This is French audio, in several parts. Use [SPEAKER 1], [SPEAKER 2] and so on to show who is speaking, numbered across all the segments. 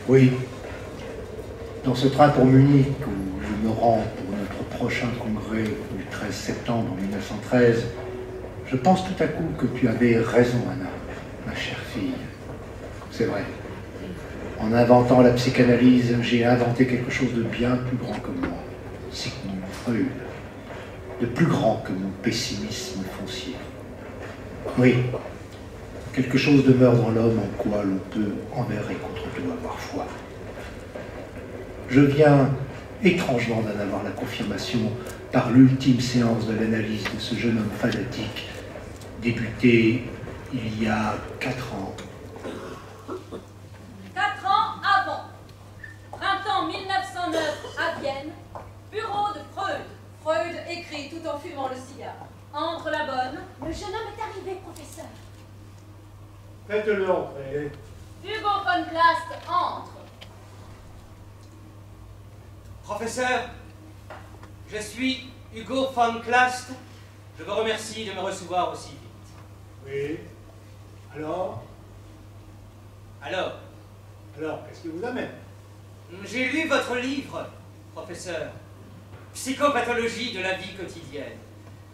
[SPEAKER 1] Oui. Dans ce train pour Munich, où je me rends pour notre prochain congrès du 13 septembre 1913, je pense tout à coup que tu avais raison, Anna, ma chère fille. C'est vrai. En inventant la psychanalyse, j'ai inventé quelque chose de bien plus grand que moi. Sigmund Freud. De plus grand que mon pessimisme foncier. Oui. Quelque chose demeure dans l'homme en quoi l'on peut, envers et contre tout, avoir foi. Je viens étrangement d'en avoir la confirmation par l'ultime séance de l'analyse de ce jeune homme fanatique, débuté il y a 4 ans.
[SPEAKER 2] 4 ans avant. Printemps 1909 à Vienne. Bureau de Freud. Freud écrit tout en fumant le cigare. Entre la bonne.
[SPEAKER 3] Le jeune homme est arrivé, professeur.
[SPEAKER 4] Faites-le entrer.
[SPEAKER 2] Hugo von Klast entre.
[SPEAKER 5] Professeur, je suis Hugo von Klast. Je vous remercie de me recevoir aussi vite.
[SPEAKER 4] Oui. Alors, qu'est-ce qui vous amène?
[SPEAKER 5] J'ai lu votre livre, professeur. Psychopathologie de la vie quotidienne.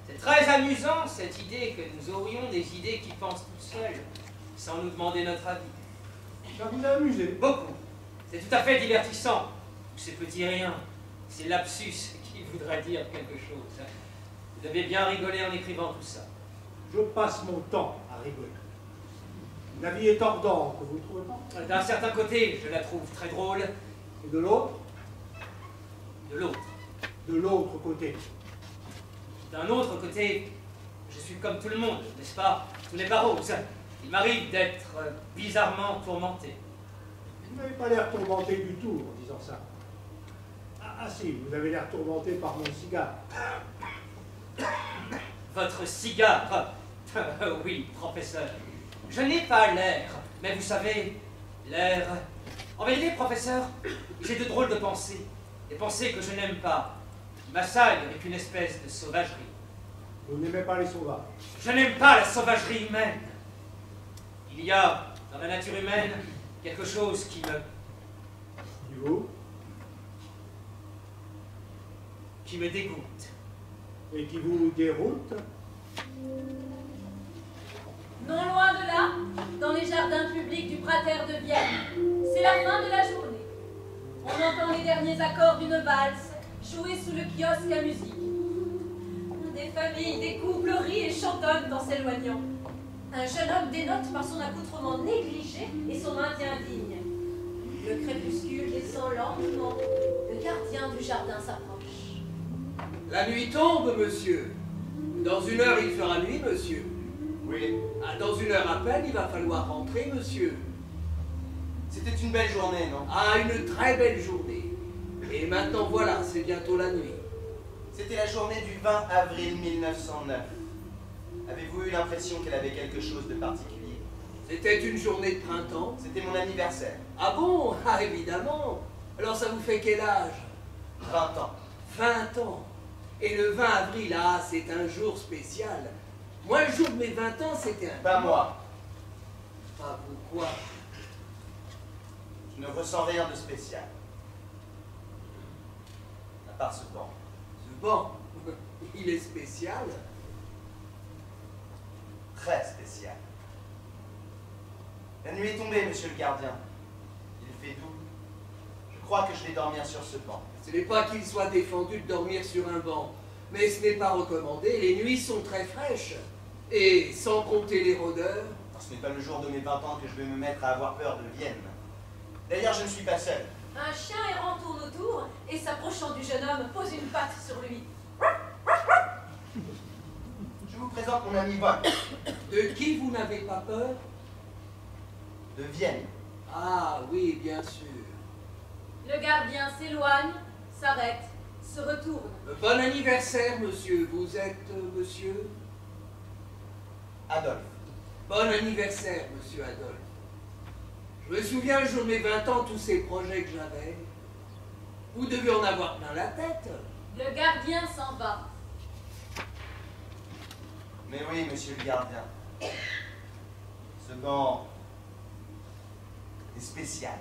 [SPEAKER 5] C'est très amusant, cette idée que nous aurions des idées qui pensent toutes seules, sans nous demander notre avis.
[SPEAKER 4] Ça vous a amusé?
[SPEAKER 5] Beaucoup. C'est tout à fait divertissant. Ces petits riens, ces lapsus qui voudraient dire quelque chose. Vous avez bien rigolé en écrivant tout ça.
[SPEAKER 4] Je passe mon temps à rigoler. La vie est tordante, vous ne trouvez pas?
[SPEAKER 5] D'un certain côté, je la trouve très drôle.
[SPEAKER 4] Et de l'autre?
[SPEAKER 5] De l'autre.
[SPEAKER 4] De l'autre côté.
[SPEAKER 5] D'un autre côté, je suis comme tout le monde, n'est-ce pas? Tout n'est pas rose. Il m'arrive d'être bizarrement tourmenté.
[SPEAKER 4] Vous n'avez pas l'air tourmenté du tout en disant ça. Ah si, vous avez l'air tourmenté par mon cigare.
[SPEAKER 5] Votre cigare? Oui, professeur. Je n'ai pas l'air, mais vous savez, l'air... En vérité, professeur, j'ai de drôles de pensées. Des pensées que je n'aime pas, qui m'assaillent avec une espèce de sauvagerie.
[SPEAKER 4] Vous n'aimez pas les sauvages?
[SPEAKER 5] Je n'aime pas la sauvagerie humaine. Il y a, dans la nature humaine, quelque chose qui me... qui me dégoûte.
[SPEAKER 4] Et qui vous déroute?
[SPEAKER 2] Non loin de là, dans les jardins publics du Prater de Vienne, c'est la fin de la journée. On entend les derniers accords d'une valse, joués sous le kiosque à musique. Des familles, des couples rient et chantonnent en s'éloignant. Un jeune homme dénote par son accoutrement négligé et son maintien digne. Le crépuscule descend lentement. Le gardien du jardin s'approche.
[SPEAKER 6] La nuit tombe, monsieur. Dans 1 heure, il fera nuit, monsieur.
[SPEAKER 7] Oui.
[SPEAKER 6] Ah, dans 1 heure à peine, il va falloir rentrer, monsieur.
[SPEAKER 7] C'était une belle journée, non?
[SPEAKER 6] Ah, une très belle journée. Et maintenant, voilà, c'est bientôt la nuit.
[SPEAKER 7] C'était la journée du 20 avril 1909. Avez-vous eu l'impression qu'elle avait quelque chose de particulier?
[SPEAKER 6] C'était une journée de printemps.
[SPEAKER 7] C'était mon anniversaire.
[SPEAKER 6] Ah bon? Ah, évidemment. Alors, ça vous fait quel âge?
[SPEAKER 7] 20 ans.
[SPEAKER 6] 20 ans. Et le 20 avril, ah, c'est un jour spécial. Moi, le jour de mes 20 ans, c'était un...
[SPEAKER 7] Pas moi.
[SPEAKER 6] Pas vous, quoi?
[SPEAKER 7] Je ne ressens rien de spécial. À part ce banc.
[SPEAKER 6] Ce banc, il est spécial.
[SPEAKER 7] Très spécial. La nuit est tombée, monsieur le gardien. Il fait doux. Je crois que je vais dormir sur ce banc.
[SPEAKER 6] Ce n'est pas qu'il soit défendu de dormir sur un banc, mais ce n'est pas recommandé. Les nuits sont très fraîches. Et sans compter les rôdeurs...
[SPEAKER 7] Ce n'est pas le jour de mes 20 ans que je vais me mettre à avoir peur de Vienne. D'ailleurs, je ne suis pas seul.
[SPEAKER 2] Un chien errant tourne autour et, s'approchant du jeune homme, pose une patte sur lui.
[SPEAKER 7] Je vous présente mon ami Von.
[SPEAKER 6] De qui vous n'avez pas peur?
[SPEAKER 7] De Vienne.
[SPEAKER 6] Ah oui, bien sûr.
[SPEAKER 2] Le gardien s'éloigne, s'arrête, se retourne.
[SPEAKER 6] Bon anniversaire, monsieur. Vous êtes monsieur?
[SPEAKER 7] Adolphe.
[SPEAKER 6] Bon anniversaire, monsieur Adolphe. Je me souviens le jour de mes 20 ans, tous ces projets que j'avais. Vous devez en avoir plein la tête.
[SPEAKER 2] Le gardien s'en va.
[SPEAKER 7] Mais oui, monsieur le gardien. Ce banc est spécial.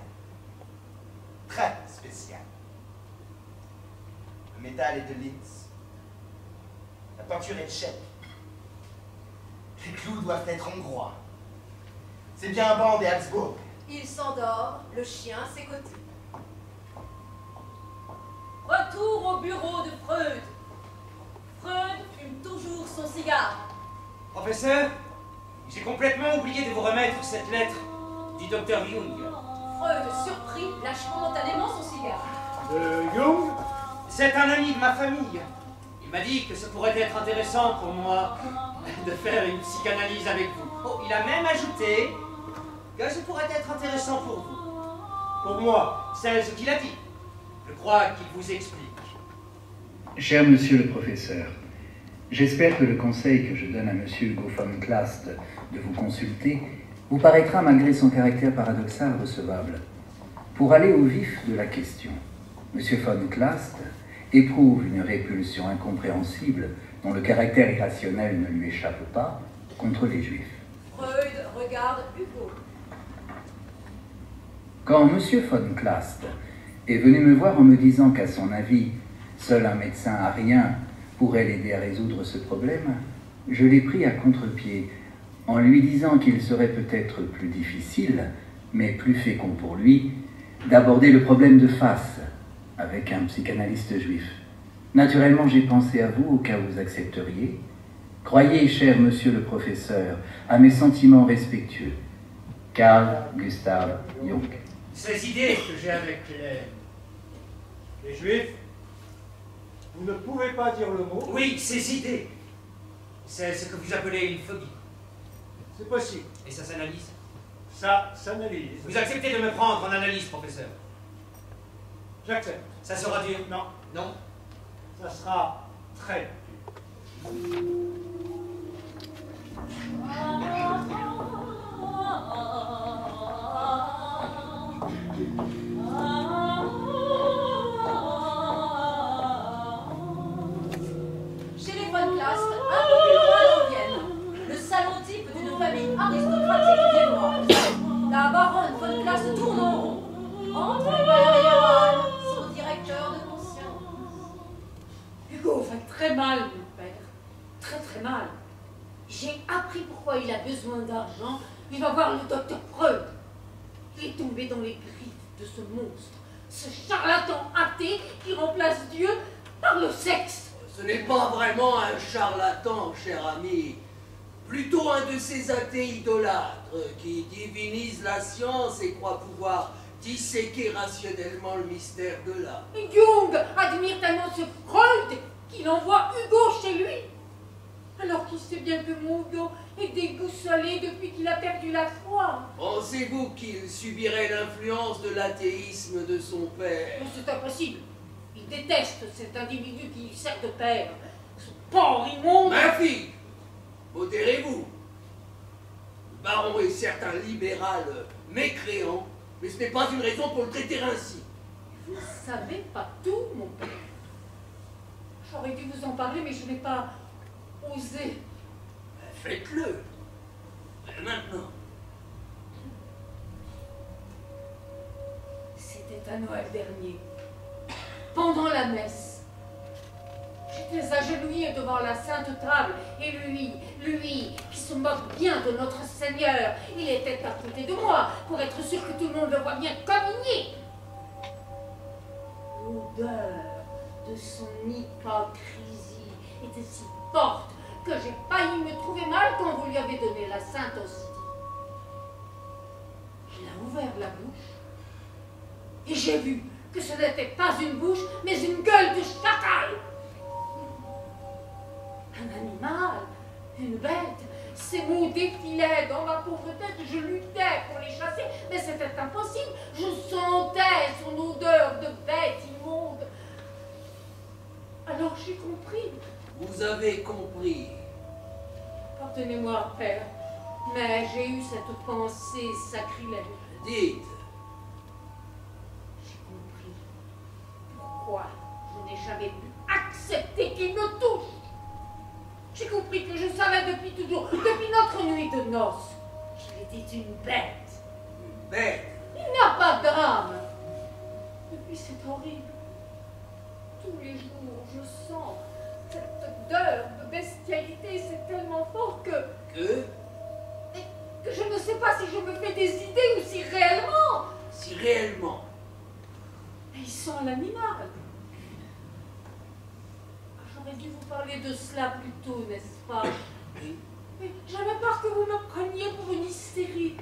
[SPEAKER 7] très spécial. Le métal est de Linz. La peinture est tchèque. Les clous doivent être hongrois. C'est bien un banc des Habsbourg.
[SPEAKER 3] Il s'endort, le chien à ses côtés.
[SPEAKER 2] Retour au bureau de Freud. Freud fume toujours son cigare.
[SPEAKER 5] Professeur, j'ai complètement oublié de vous remettre cette lettre du docteur Jung.
[SPEAKER 2] Freud, surpris, lâche momentanément son cigare.
[SPEAKER 4] De Jung?
[SPEAKER 5] C'est un ami de ma famille. Il m'a dit que ce pourrait être intéressant pour moi de faire une psychanalyse avec vous. Oh, il a même ajouté que ce pourrait être intéressant pour vous.
[SPEAKER 4] Pour moi.
[SPEAKER 5] C'est ce qu'il a dit. Je crois qu'il vous explique.
[SPEAKER 8] Cher monsieur le professeur, j'espère que le conseil que je donne à monsieur Hugo von Klast de vous consulter vous paraîtra, malgré son caractère paradoxal, recevable. Pour aller au vif de la question, monsieur von Klast éprouve une répulsion incompréhensible dont le caractère irrationnel ne lui échappe pas contre les juifs.
[SPEAKER 2] Freud regarde Hugo.
[SPEAKER 8] Quand monsieur von Klast est venu me voir en me disant qu'à son avis, seul un médecin arien pourrait l'aider à résoudre ce problème, je l'ai pris à contre-pied en lui disant qu'il serait peut-être plus difficile, mais plus fécond pour lui, d'aborder le problème de face avec un psychanalyste juif. Naturellement, j'ai pensé à vous au cas où vous accepteriez. Croyez, cher monsieur le professeur, à mes sentiments respectueux. Carl Gustav Jung.
[SPEAKER 5] Ces idées que j'ai avec
[SPEAKER 4] Les Juifs? Vous ne pouvez pas dire le mot?
[SPEAKER 5] Oui, ces idées. C'est ce que vous appelez une phobie.
[SPEAKER 4] C'est possible.
[SPEAKER 5] Et ça s'analyse.
[SPEAKER 4] Ça s'analyse.
[SPEAKER 5] Vous acceptez de me prendre en analyse, professeur?
[SPEAKER 4] J'accepte.
[SPEAKER 5] Ça sera dur?
[SPEAKER 4] Non.
[SPEAKER 5] Non?
[SPEAKER 4] Ça sera très dur.
[SPEAKER 2] Chez les von Klast, un peu plus loin en Vienne, le salon type d'une famille aristocratique viennoise. La baronne von Klast tourne en rond. Entre le père et Johann, son directeur de conscience.
[SPEAKER 3] Hugo va très mal, mon père. Très très mal. J'ai appris pourquoi il a besoin d'argent. Il va voir le docteur Freud. Il est tombé dans les griffes de ce monstre, ce charlatan athée qui remplace Dieu par le sexe.
[SPEAKER 6] Ce n'est pas vraiment un charlatan, cher ami. Plutôt un de ces athées idolâtres qui divinisent la science et croient pouvoir disséquer rationnellement le mystère de l'âme.
[SPEAKER 3] Jung admire tellement ce Freud qu'il envoie Hugo chez lui. Alors qu'il sait bien que mon Hugo est déboussolé depuis qu'il a perdu la foi.
[SPEAKER 6] Pensez-vous qu'il subirait l'influence de l'athéisme de son père?
[SPEAKER 3] Mais c'est impossible. Il déteste cet individu qui lui sert de père. Ce porc immonde.
[SPEAKER 6] Ma fille, modérez-vous. Le baron est certes un libéral mécréant, mais ce n'est pas une raison pour le traiter ainsi.
[SPEAKER 3] Vous ne savez pas tout, mon père. J'aurais dû vous en parler, mais je n'ai pas osé.
[SPEAKER 6] Faites-le. Maintenant.
[SPEAKER 3] C'était à Noël dernier, pendant la messe. J'étais agenouillée devant la sainte table, et lui, qui se moque bien de notre Seigneur, il était à côté de moi, pour être sûr que tout le monde le voit bien communier. L'odeur de son hypocrisie était si forte que j'ai failli me trouver mal quand vous lui avez donné la sainte hostie. Il a ouvert la bouche, et j'ai vu que ce n'était pas une bouche, mais une gueule de chacal. Un animal, une bête, ces mots défilaient dans ma pauvre tête, je luttais pour les chasser, mais c'était impossible. Je sentais son odeur de bête immonde. Alors j'ai compris.
[SPEAKER 6] Vous avez compris.
[SPEAKER 3] Pardonnez-moi, père, mais j'ai eu cette pensée sacrilège.
[SPEAKER 6] Dites.
[SPEAKER 3] J'ai compris pourquoi je n'ai jamais pu accepter qu'il me touche. J'ai compris que je savais depuis toujours, depuis notre nuit de noces, qu'il était une bête.
[SPEAKER 6] Une bête.
[SPEAKER 3] Il n'a pas d'âme. Mais c'est horrible. Tous les jours, je sens cette odeur de bestialité. C'est tellement fort que je ne sais pas si je me fais des idées ou si réellement.
[SPEAKER 6] Si réellement.
[SPEAKER 3] Mais il sent l'animal. J'aurais dû vous parler de cela plus tôt, n'est-ce pas?
[SPEAKER 6] Oui.
[SPEAKER 3] Mais j'avais peur que vous me preniez pour une hystérique.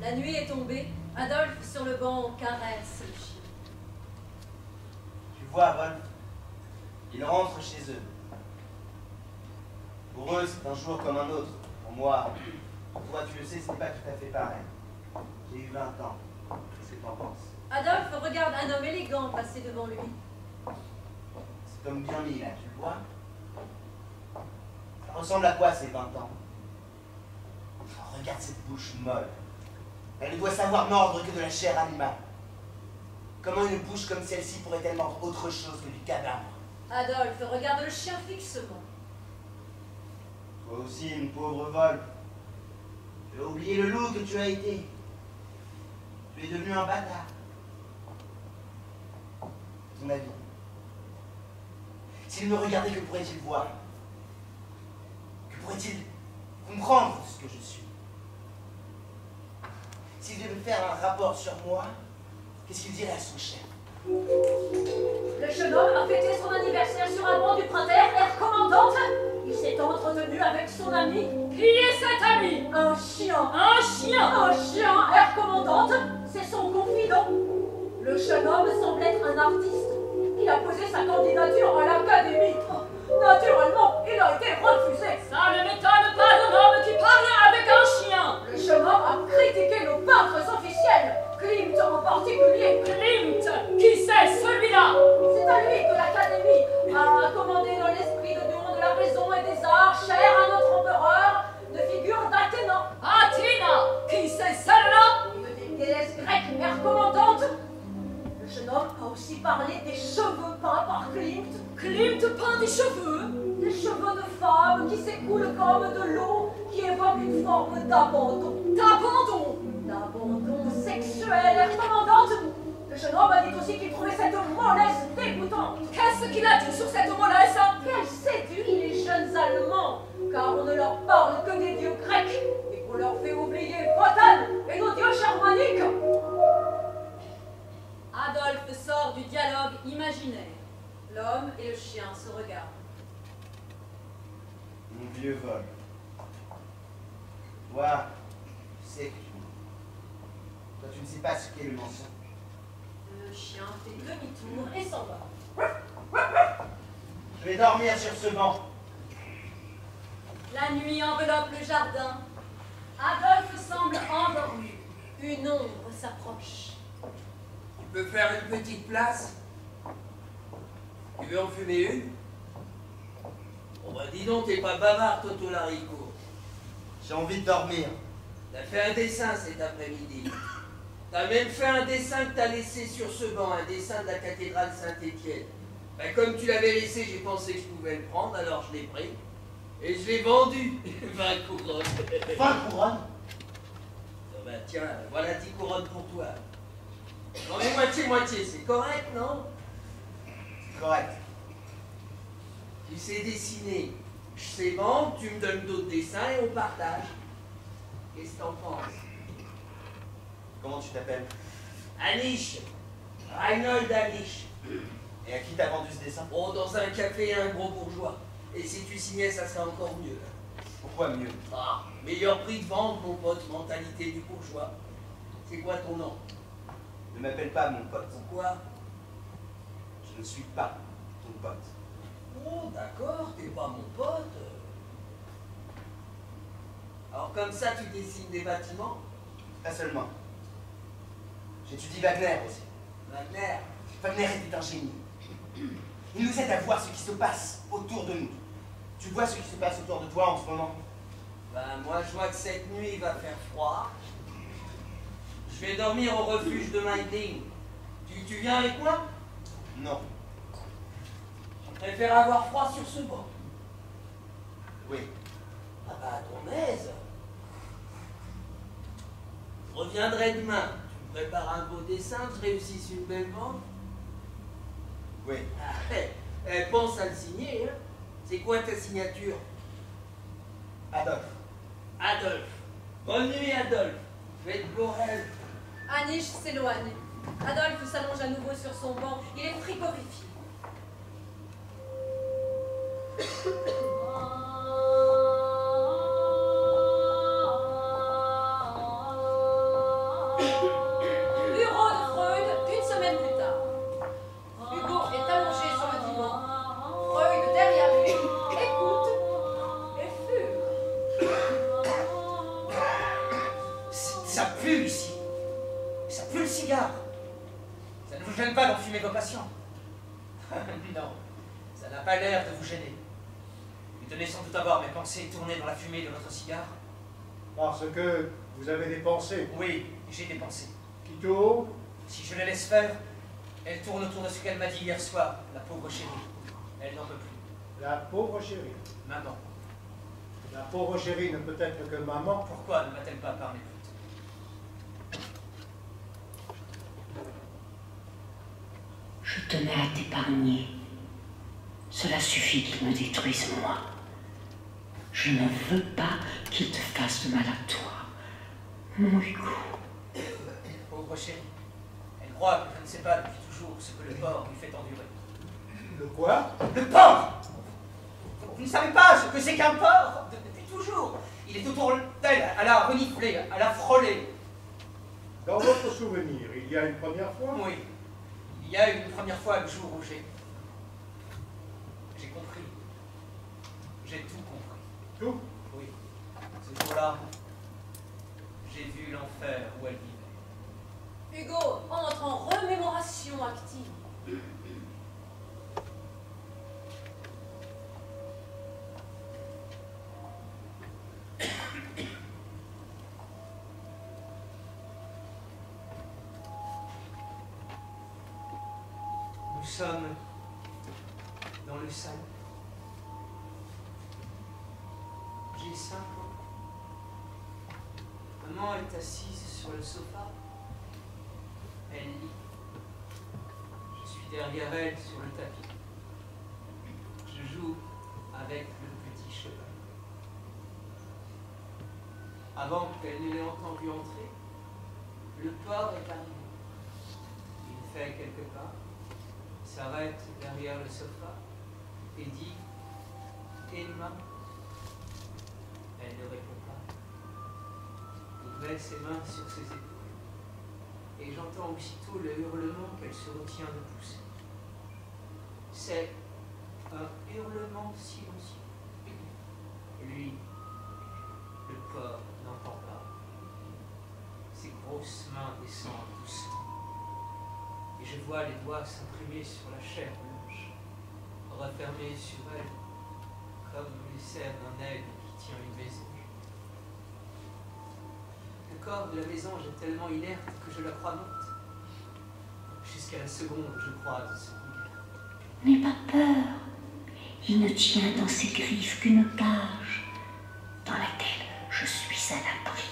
[SPEAKER 2] La nuit est tombée, Adolphe sur le banc caresse le chien.
[SPEAKER 7] Tu vois, Wolf, ils rentrent chez eux. Pour eux, c'est un jour comme un autre. Pour moi, toi, tu le sais, ce n'est pas tout à fait pareil. J'ai eu 20 ans. Qu'est-ce que t'en penses?
[SPEAKER 2] Adolphe regarde un homme élégant passer devant lui.
[SPEAKER 7] Cet homme bien mis, là, tu le vois? Ça ressemble à quoi, ces 20 ans? Oh, regarde cette bouche molle. Elle ne doit savoir mordre que de la chair animale. Comment une bouche comme celle-ci pourrait-elle mordre autre chose que du cadavre?
[SPEAKER 2] Adolphe regarde le chien fixement.
[SPEAKER 7] Toi aussi, une pauvre Wolf. Tu as oublié le loup que tu as été. Tu es devenu un bâtard. Ton avis? S'il me regardait, que pourrait-il voir? Que pourrait-il comprendre de ce que je suis? S'il devait faire un rapport sur moi, qu'est-ce qu'il dirait à son chef?
[SPEAKER 2] Le jeune homme a fêté son anniversaire sur un banc du Prater, air commandante. Il s'est entretenu avec son ami. Qui est cet ami? Un chien. Un chien. Un chien, air commandante. C'est son confident. Le jeune homme semble être un artiste. Il a posé sa candidature à l'académie. Naturellement, il a été refusé. Ça ne m'étonne pas d'un homme qui parle avec un chien. Le jeune homme a critiqué nos peintres officiels. Klimt en particulier. Klimt? Qui c'est celui-là? C'est à lui que l'Académie a commandé dans l'esprit de don de la raison et des arts, cher à notre empereur, de figure d'Athéna. Athéna? Qui c'est celle-là? Une des déesses grecques, mère commandante. Le jeune homme a aussi parlé des cheveux peints par Klimt. Klimt peint des cheveux? Des cheveux de femme qui s'écoulent comme de l'eau, qui évoquent une forme d'abandon. D'abandon? D'abandon sexuel, air commandante. Le jeune homme a dit aussi qu'il trouvait cette mollesse dégoûtante. Qu'est-ce qu'il a dit sur cette mollesse? Qu'elle séduit les jeunes Allemands, car on ne leur parle que des dieux grecs, et qu'on leur fait oublier Wotan et nos dieux germaniques. Adolphe sort du dialogue imaginaire. L'homme et le chien se regardent.
[SPEAKER 7] Mon vieux vol. Toi, tu sais que toi, tu ne sais pas ce qu'est le mensonge.
[SPEAKER 2] Le chien fait demi-tour et s'en va.
[SPEAKER 7] Je vais dormir sur ce banc.
[SPEAKER 2] La nuit enveloppe le jardin. Adolphe semble endormi. Une ombre s'approche.
[SPEAKER 6] Tu peux faire une petite place? Tu veux en fumer une? Bon bah dis donc, t'es pas bavard, Toto Larico.
[SPEAKER 7] J'ai envie de dormir.
[SPEAKER 6] T'as fait un dessin cet après-midi. T'as même fait un dessin que t'as laissé sur ce banc, un dessin de la cathédrale Saint-Étienne. Ben, comme tu l'avais laissé, j'ai pensé que je pouvais le prendre, alors je l'ai pris. Et je l'ai vendu. 20 couronnes.
[SPEAKER 7] 20 couronnes?
[SPEAKER 6] Ben tiens, voilà 10 couronnes pour toi. Non mais moitié-moitié, c'est correct, non?
[SPEAKER 7] C'est correct.
[SPEAKER 6] Tu sais dessiner. Je sais vendre, tu me donnes d'autres dessins et on partage. Qu'est-ce que t'en penses?
[SPEAKER 7] Comment tu t'appelles?
[SPEAKER 6] Anish. Reinhold Anish.
[SPEAKER 7] Et à qui t'as vendu ce dessin?
[SPEAKER 6] Oh, dans un café à un gros bourgeois. Et si tu signais, ça serait encore mieux.
[SPEAKER 7] Pourquoi mieux?
[SPEAKER 6] Ah, meilleur prix de vente, mon pote, mentalité du bourgeois. C'est quoi ton nom?
[SPEAKER 7] Ne m'appelle pas mon pote.
[SPEAKER 6] Pourquoi?
[SPEAKER 7] Je ne suis pas ton pote.
[SPEAKER 6] Oh, d'accord, t'es pas mon pote. Alors comme ça, tu dessines des bâtiments?
[SPEAKER 7] Pas seulement. J'étudie Wagner aussi.
[SPEAKER 6] Wagner?
[SPEAKER 7] Wagner était un génie. Il nous aide à voir ce qui se passe autour de nous. Tu vois ce qui se passe autour de toi en ce moment?
[SPEAKER 6] Ben moi je vois que cette nuit il va faire froid. Je vais dormir au refuge de Meidling. Tu viens avec moi?
[SPEAKER 7] Non.
[SPEAKER 6] Je préfère avoir froid sur ce banc.
[SPEAKER 7] Oui.
[SPEAKER 6] Ah bah à ton aise. Je reviendrai demain. Tu me prépares un beau dessin, je réussisse une belle vente.
[SPEAKER 7] Oui.
[SPEAKER 6] Ah, pense à le signer, hein. C'est quoi ta signature?
[SPEAKER 7] Adolphe.
[SPEAKER 6] Adolphe. Bonne nuit, Adolphe. Faites beau rêve.
[SPEAKER 2] Anish s'éloigne. Adolphe s'allonge à nouveau sur son banc. Il est frigorifié. Bureau de Freud, une semaine plus tard. Hugo est allongé sur le divan. Freud derrière lui, écoute et fume.
[SPEAKER 5] Ça pue ici. Ça pue le cigare. Ça ne vous gêne pas d'enfumer vos patients? Non, ça n'a pas l'air de vous gêner. Vous tenez sans doute à voir mes pensées tourner dans la fumée de votre cigare.
[SPEAKER 4] Parce que vous avez des pensées
[SPEAKER 5] Oui, j'ai des pensées.
[SPEAKER 4] qui tournent.
[SPEAKER 5] Si je les laisse faire, elles tournent autour de ce qu'elle m'a dit hier soir, la pauvre chérie. Elle n'en peut plus.
[SPEAKER 4] La pauvre chérie.
[SPEAKER 5] Maman,
[SPEAKER 4] La pauvre chérie ne peut être que maman.
[SPEAKER 5] pourquoi ne m'a-t-elle pas parlé plus tôt?
[SPEAKER 3] Je tenais à t'épargner. Cela suffit qu'il me détruise moi. Je ne veux pas qu'il te fasse de mal à toi. Mon Hugo.
[SPEAKER 5] Pauvre chérie, elle croit que je ne sais pas depuis toujours ce que le porc lui fait endurer.
[SPEAKER 4] Le quoi?
[SPEAKER 5] Le porc! Vous ne savez pas ce que c'est qu'un porc? Depuis toujours. Il est autour d'elle, à la renifler, à la frôler.
[SPEAKER 4] Dans votre souvenir, il y a une première fois?
[SPEAKER 5] Oui. Il y a eu une première fois le jour où j'ai compris. J'ai tout compris.
[SPEAKER 4] Tout?
[SPEAKER 5] Oui. Ce jour-là, j'ai vu l'enfer où elle vivait.
[SPEAKER 2] Hugo entre en remémoration active.
[SPEAKER 5] Nous sommes dans le salon. J'ai 5 ans. Maman est assise sur le sofa. Elle lit. Je suis derrière elle sur le tapis. Je joue avec le petit cheval. Avant qu'elle ne l'ait entendu entrer, le porc est arrivé. Il fait quelques pas, s'arrête derrière le sofa et dit « Emma ». Elle ne répond pas. Il met ses mains sur ses épaules et j'entends aussitôt le hurlement qu'elle se retient de pousser. C'est un hurlement silencieux. Lui, le porc, n'entend pas. Ses grosses mains descendent doucement et je vois les doigts s'imprimer sur la chair blanche, refermée sur elle, comme les serres d'un aigle qui tient une mésange. Le corps de la mésange est tellement inerte que je la crois morte. Jusqu'à la seconde où je croise son regard.
[SPEAKER 3] N'aie pas peur. Il ne tient dans ses griffes qu'une cage dans laquelle je suis à l'abri.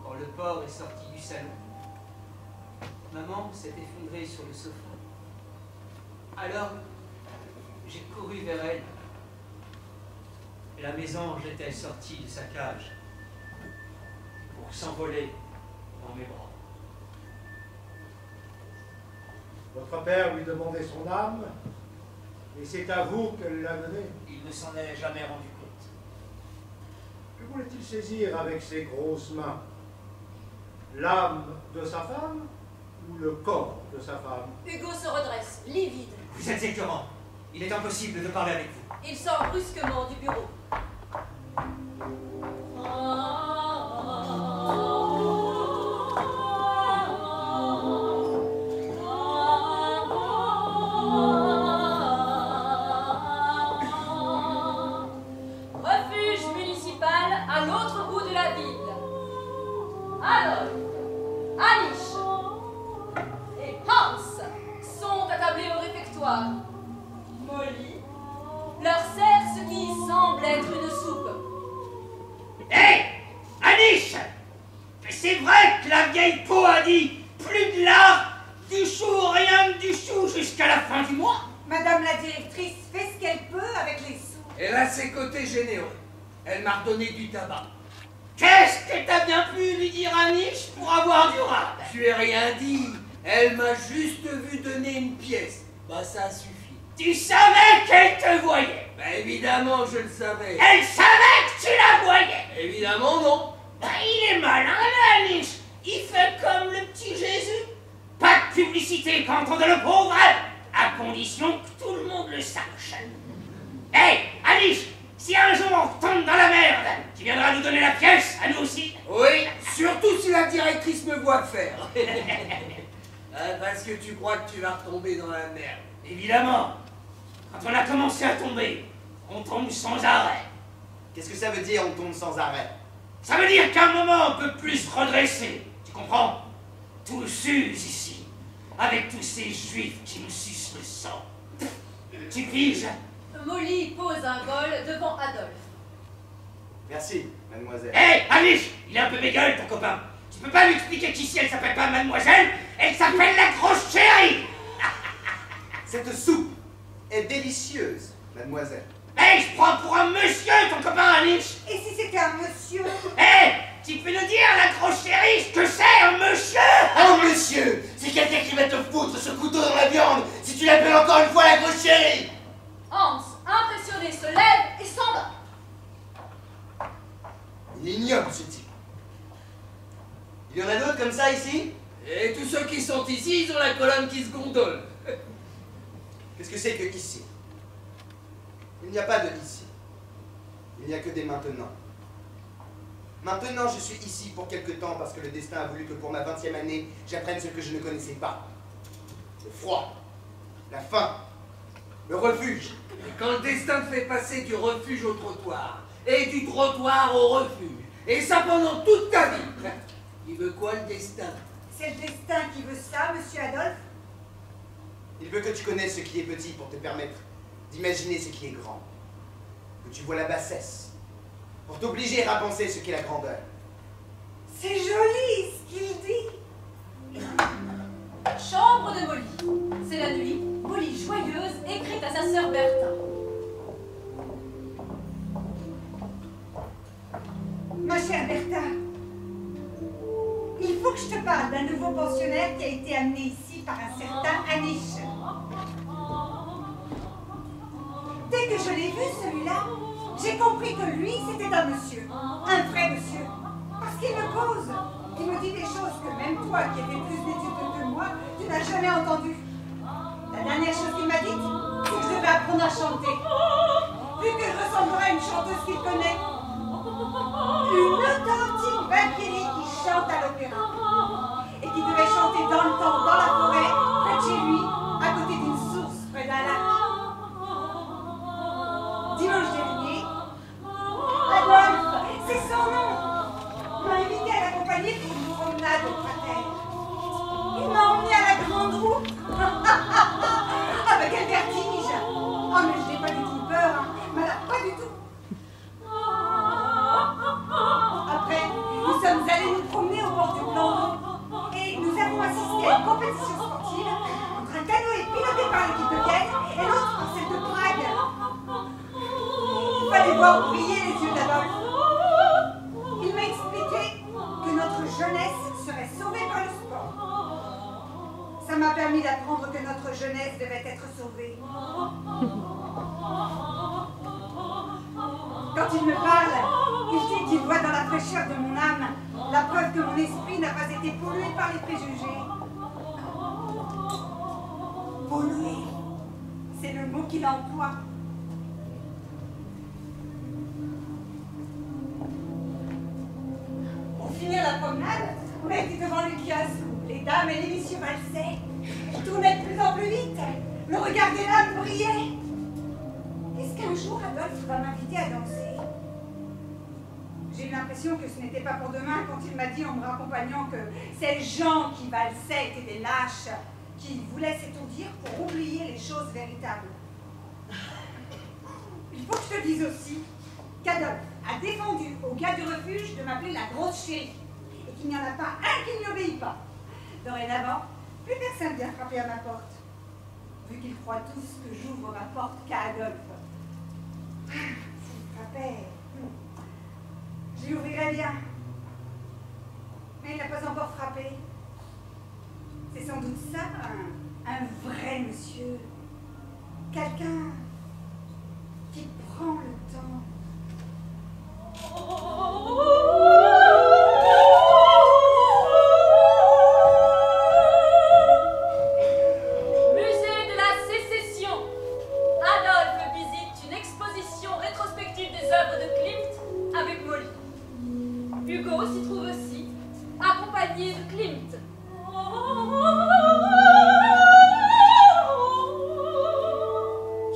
[SPEAKER 5] Quand le porc est sorti du salon, maman s'est effondrée sur le sofa. Alors, j'ai couru vers elle. La mésange était sortie de sa cage pour s'envoler dans mes bras.
[SPEAKER 4] Votre père lui demandait son âme, et c'est à vous qu'elle l'a donnée.
[SPEAKER 5] Il ne s'en est jamais rendu compte.
[SPEAKER 4] Que voulait-il saisir avec ses grosses mains? L'âme de sa femme ou le corps de sa femme?
[SPEAKER 2] Hugo se redresse, livide.
[SPEAKER 5] Vous êtes écœurant. Il est impossible de parler avec vous.
[SPEAKER 2] Il sort brusquement du bureau.
[SPEAKER 5] dit, plus de lard, du chou, rien que du chou jusqu'à la fin du mois.
[SPEAKER 9] Madame la directrice fait ce qu'elle peut avec les sous.
[SPEAKER 6] Elle a ses côtés généreux. Elle m'a redonné du tabac.
[SPEAKER 5] Qu'est-ce que t'as bien pu lui dire à Niche pour avoir du rap?
[SPEAKER 6] Je lui ai rien dit. Elle m'a juste vu donner une pièce. Bah ça suffit.
[SPEAKER 5] Tu savais qu'elle te voyait?
[SPEAKER 6] Bah évidemment je le savais.
[SPEAKER 5] Elle savait que tu la voyais?
[SPEAKER 6] Évidemment non.
[SPEAKER 5] Bah il est malin là, Niche. Il fait comme le petit Jésus. Pas de publicité quand on donne le pauvre, à condition que tout le monde le sache. Hé, Alice, si un jour on tombe dans la merde, tu viendras nous donner la pièce, à nous aussi?
[SPEAKER 6] Oui, surtout si la directrice me voit faire. Parce que tu crois que tu vas retomber dans la merde.
[SPEAKER 5] Évidemment. Quand on a commencé à tomber, on tombe sans arrêt.
[SPEAKER 7] Qu'est-ce que ça veut dire, on tombe sans arrêt?
[SPEAKER 5] Ça veut dire qu'à un moment, on peut plus se redresser. Tu comprends? Tout s'use ici, avec tous ces juifs qui me sucent le sang. Tu piges?
[SPEAKER 2] Molly pose un bol devant Adolphe.
[SPEAKER 7] Merci, mademoiselle.
[SPEAKER 5] Hé, Alice, il est un peu bégueule, ton copain. Tu peux pas lui expliquer qu'ici, elle s'appelle pas mademoiselle, elle s'appelle la grosse chérie.
[SPEAKER 7] Cette soupe est délicieuse, mademoiselle.
[SPEAKER 5] Hé, je prends pour un monsieur, ton copain, Alice.
[SPEAKER 9] Et si c'était un monsieur?
[SPEAKER 5] Hé, tu peux nous dire, la grosse chérie, ce que c'est, un monsieur?
[SPEAKER 7] Oh, monsieur, c'est quelqu'un qui va te foutre ce couteau dans la viande si tu l'appelles encore une fois la grosse chérie.
[SPEAKER 2] Hans, impressionné, se lève et s'en va.
[SPEAKER 7] Il est ignoble, ce type. Il y en a d'autres comme ça ici?
[SPEAKER 6] Et tous ceux qui sont ici, ils ont la colonne qui se gondole.
[SPEAKER 7] Qu'est-ce que c'est que ici? Il n'y a pas de ici. Il n'y a que des maintenant. Maintenant, je suis ici pour quelque temps parce que le destin a voulu que pour ma 20e année, j'apprenne ce que je ne connaissais pas. Le froid, la faim, le refuge.
[SPEAKER 6] Et quand le destin te fait passer du refuge au trottoir, et du trottoir au refuge, et ça pendant toute ta vie, il veut quoi le destin?
[SPEAKER 9] C'est le destin qui veut ça, monsieur Adolphe?
[SPEAKER 7] Il veut que tu connaisses ce qui est petit pour te permettre d'imaginer ce qui est grand. Que tu vois la bassesse, pour t'obliger à penser ce qu'est la grandeur.
[SPEAKER 9] C'est joli ce qu'il dit.
[SPEAKER 2] Chambre de Molly. C'est la nuit. Molly joyeuse écrit à sa sœur Bertha.
[SPEAKER 9] Ma chère Bertha, il faut que je te parle d'un nouveau pensionnaire qui a été amené ici par un certain Anish. Dès que je l'ai vu, celui-là, j'ai compris que lui, c'était un monsieur, un vrai monsieur. Parce qu'il me cause, il me dit des choses que même toi, qui as fait plus d'études que moi, tu n'as jamais entendues. La dernière chose qu'il m'a dite, c'est que je devais apprendre à chanter. Vu que je ressemblerais à une chanteuse qu'il connaît. Une authentique Valkyrie qui chante à l'opéra. Et qui devait chanter dans le temps, dans la forêt, près de chez lui, à côté d'une source, près d'un lac. Dimanche dernier, Adolphe, c'est son nom, m'a invité à l'accompagner pour une promenade au cratère. Il m'a emmené à la grande roue. Ah bah quel vertige! Oh mais je n'ai pas du tout peur, hein. Mais là, pas du tout. Après, nous sommes allés nous promener au bord du plan d'eau et nous avons assisté à une compétition sportive entre un canoë piloté par l'équipe de Vienne et l'autre par celle de Prague. Il fallait voir briller les yeux d'Adolphe. Il m'a expliqué que notre jeunesse serait sauvée par le sport. Ça m'a permis d'apprendre que notre jeunesse devait être sauvée. Quand il me parle, il dit qu'il voit dans la fraîcheur de mon âme la preuve que mon esprit n'a pas été pollué par les préjugés. Pollué, c'est le mot qu'il emploie. Pour finir la promenade, on a été devant le kiosque où les dames et les messieurs valsaient. Je tournais de plus en plus vite. Le regard des dames brillait. Est-ce qu'un jour Adolphe va m'inviter à danser? J'ai eu l'impression que ce n'était pas pour demain quand il m'a dit en me raccompagnant que ces gens qui valsaient étaient des lâches, qui voulaient s'étourdir pour oublier les choses véritables. Il faut que je te dise aussi qu'Adolphe a défendu au gars du refuge de m'appeler la grosse chérie et qu'il n'y en a pas un qui ne lui obéit pas. Dorénavant, plus personne vient frapper à ma porte. Vu qu'ils croient tous que j'ouvre ma porte qu'à Adolphe. S'ils frappaient, je lui ouvrirais bien. Mais il n'a pas encore frappé. C'est sans doute ça, un vrai monsieur. Quelqu'un qui prend le temps.
[SPEAKER 2] Musée de la Sécession. Adolphe visite une exposition rétrospective des œuvres de Klimt avec Molly. Hugo s'y trouve aussi, accompagné de Klimt.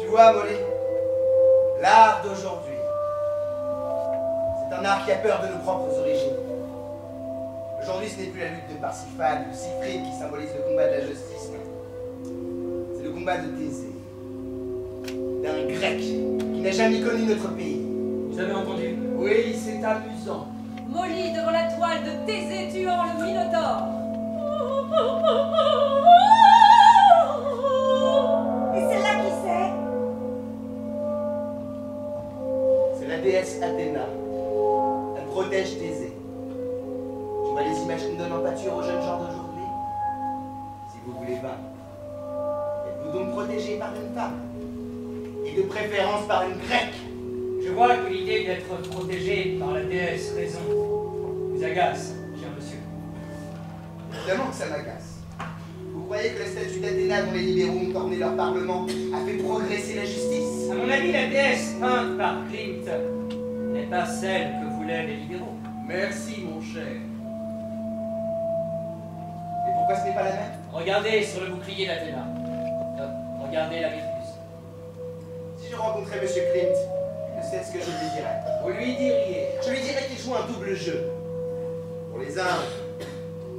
[SPEAKER 7] Tu vois, Molly, l'art d'aujourd'hui, c'est un art qui a peur de nos propres origines. Aujourd'hui, ce n'est plus la lutte de Parsifal ou de Siegfried qui symbolise le combat de la justice. C'est le combat de Thésée, d'un grec qui n'a jamais connu notre pays.
[SPEAKER 5] Vous avez entendu?
[SPEAKER 6] Oui, c'est amusant.
[SPEAKER 2] Molly devant la toile de Thésée tuant le Minotaure.
[SPEAKER 9] Et celle-là qui c'est?
[SPEAKER 7] C'est la déesse Athéna. Elle protège Thésée. Tu vois les images qu'on donne en pâture aux jeunes gens d'aujourd'hui? Si vous voulez vaincre, êtes-vous donc protégé par une femme? Et de préférence par une grecque?
[SPEAKER 5] Je vois que l'idée d'être protégé par la déesse raison vous agace, cher monsieur.
[SPEAKER 7] Évidemment que ça m'agace. Vous croyez que la statue d'Athéna dont les libéraux ont orné leur parlement a fait progresser la justice?
[SPEAKER 5] À mon avis, la déesse peinte par Klimt n'est pas celle que voulaient les libéraux.
[SPEAKER 6] Merci, mon cher.
[SPEAKER 7] Et pourquoi ce n'est pas la même?
[SPEAKER 5] Regardez sur le bouclier d'Athéna. Regardez la Méduse.
[SPEAKER 7] Si je rencontrais M. Klimt, je sais ce que je lui dirais.
[SPEAKER 6] Vous lui diriez.
[SPEAKER 7] Je lui dirais qu'il joue un double jeu. Pour les uns,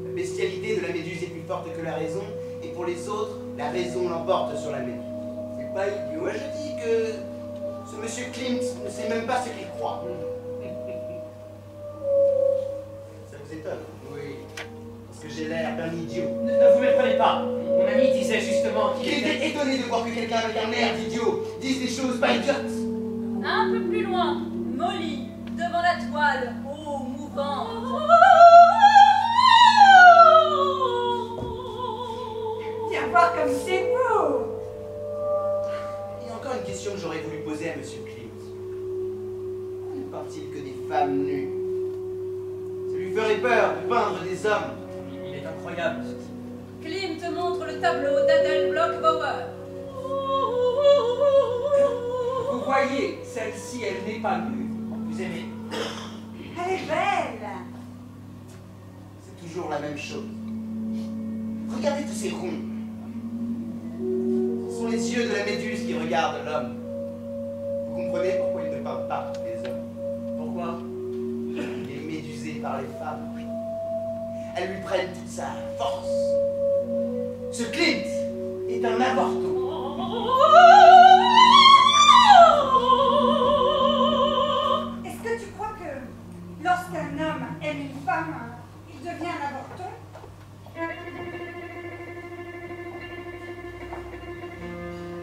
[SPEAKER 7] la bestialité de la méduse est plus forte que la raison, et pour les autres, la raison l'emporte sur la méduse.
[SPEAKER 6] C'est pas idiot.
[SPEAKER 7] Moi je dis que ce monsieur Klimt ne sait même pas ce qu'il croit. Ça vous étonne?
[SPEAKER 6] Oui.
[SPEAKER 7] Parce que j'ai l'air d'un idiot.
[SPEAKER 5] Ne vous méprenez pas. Mon ami disait justement qu'il
[SPEAKER 7] Il était étonné de voir que quelqu'un avec un air d'idiot dise des choses pas idiotes.
[SPEAKER 2] Un peu plus loin, Molly devant la toile, ô mouvante.
[SPEAKER 9] Viens voir comme c'est beau.
[SPEAKER 7] Il y a encore une question que j'aurais voulu poser à M. Klimt. Pourquoi ne peint-il que des femmes nues? Ça lui ferait peur de peindre des hommes.
[SPEAKER 5] Il est incroyable, ce type.
[SPEAKER 2] Klimt montre le tableau d'Adèle Bloch-Bauer.
[SPEAKER 6] Vous voyez, celle-ci, elle n'est pas nue.
[SPEAKER 5] Vous aimez?
[SPEAKER 9] Elle est belle.
[SPEAKER 7] C'est toujours la même chose. Regardez tous ces ronds. Ce sont les yeux de la méduse qui regardent l'homme. Vous comprenez pourquoi il ne peint pas les hommes?
[SPEAKER 5] Pourquoi?
[SPEAKER 7] Il est médusé par les femmes. Elles lui prennent toute sa force. Ce Klimt est un avorton.
[SPEAKER 9] Est-ce que tu crois que lorsqu'un homme aime une femme, il devient un avorton?